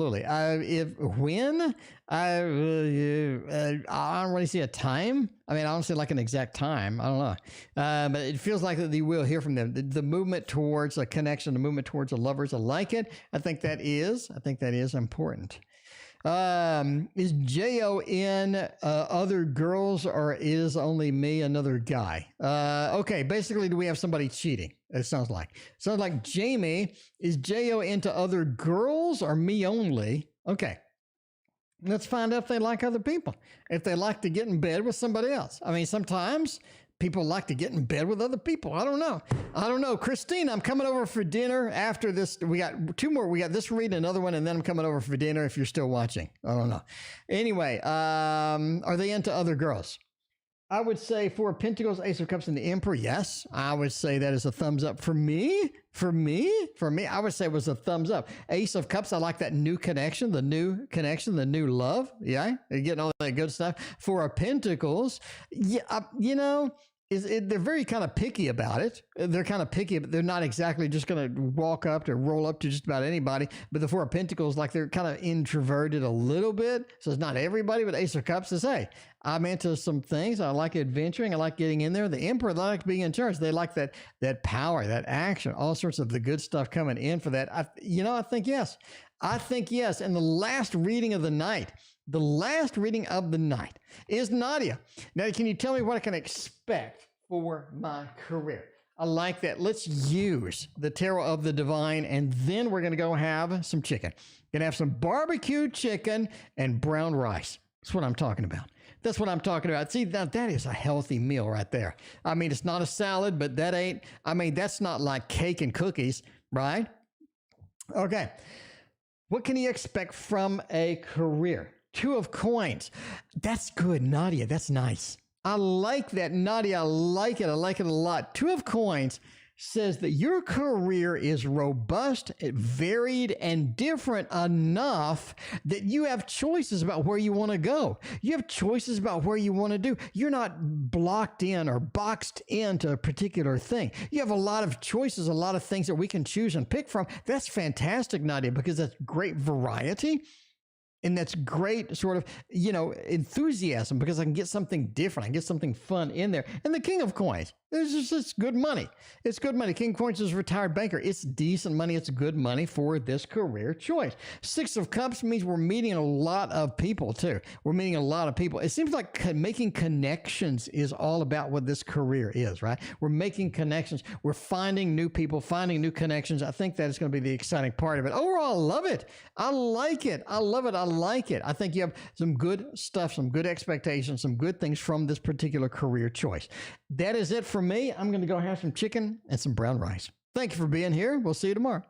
really see a time. I mean, I don't see like an exact time. I don't know. But it feels like that you will hear from them. The movement towards a connection, the movement towards a Lovers, I like it. I think that is important. Is Jon other girls or is only me another guy? Okay, basically, do we have somebody cheating? It sounds like Jamie, is Jo into other girls or me only? Okay, let's find out if they like other people, if they like to get in bed with somebody else. I mean, sometimes people like to get in bed with other people. I don't know. Christine, I'm coming over for dinner after this. We got two more. We got this read, another one, and then I'm coming over for dinner if you're still watching. I don't know. Anyway, are they into other girls? I would say Four of Pentacles, Ace of Cups, and the Emperor. Yes, I would say that is a thumbs up for me. For me, I would say it was a thumbs up. Ace of Cups, I like that new connection, the new love. Yeah, you're getting all that good stuff. Four of Pentacles, yeah, they're very kind of picky about it. They're kind of picky, but they're not exactly just going to walk up to roll up to just about anybody. But the Four of Pentacles, like they're kind of introverted a little bit. So it's not everybody, but Ace of Cups is, hey, I'm into some things. I like adventuring. I like getting in there. The Emperor, they like being in charge. They like that power, that action, all sorts of the good stuff coming in for that. I think yes. And the last reading of the night, is Nadia. Now, can you tell me what I can expect for my career? I like that. Let's use the Tarot of the Divine, and then we're going to go have some chicken. Going to have some barbecue chicken and brown rice. That's what I'm talking about. See, that is a healthy meal right there. I mean, it's not a salad, but that's not like cake and cookies, right? Okay. What can you expect from a career? Two of Coins. That's good, Nadia. That's nice. I like that, Nadia. I like it a lot. Two of Coins says that your career is robust, varied, and different enough that you have choices about where you want to go. You have choices about where you want to do. You're not blocked in or boxed into a particular thing. You have a lot of choices, a lot of things that we can choose and pick from. That's fantastic, Nadia, because that's great variety. And that's great sort of, enthusiasm, because I can get something different. I can get something fun in there. And the King of Coins, it's good money. It's good money. King of Coins is a retired banker. It's decent money. It's good money for this career choice. Six of Cups means we're meeting a lot of people too. It seems like making connections is all about what this career is, right? We're making connections. We're finding new people, finding new connections. I think that is going to be the exciting part of it. Overall, I love it. I like it. I love it. I like it. I think you have some good stuff, some good expectations, some good things from this particular career choice. That is it for me. I'm going to go have some chicken and some brown rice. Thank you for being here. We'll see you tomorrow.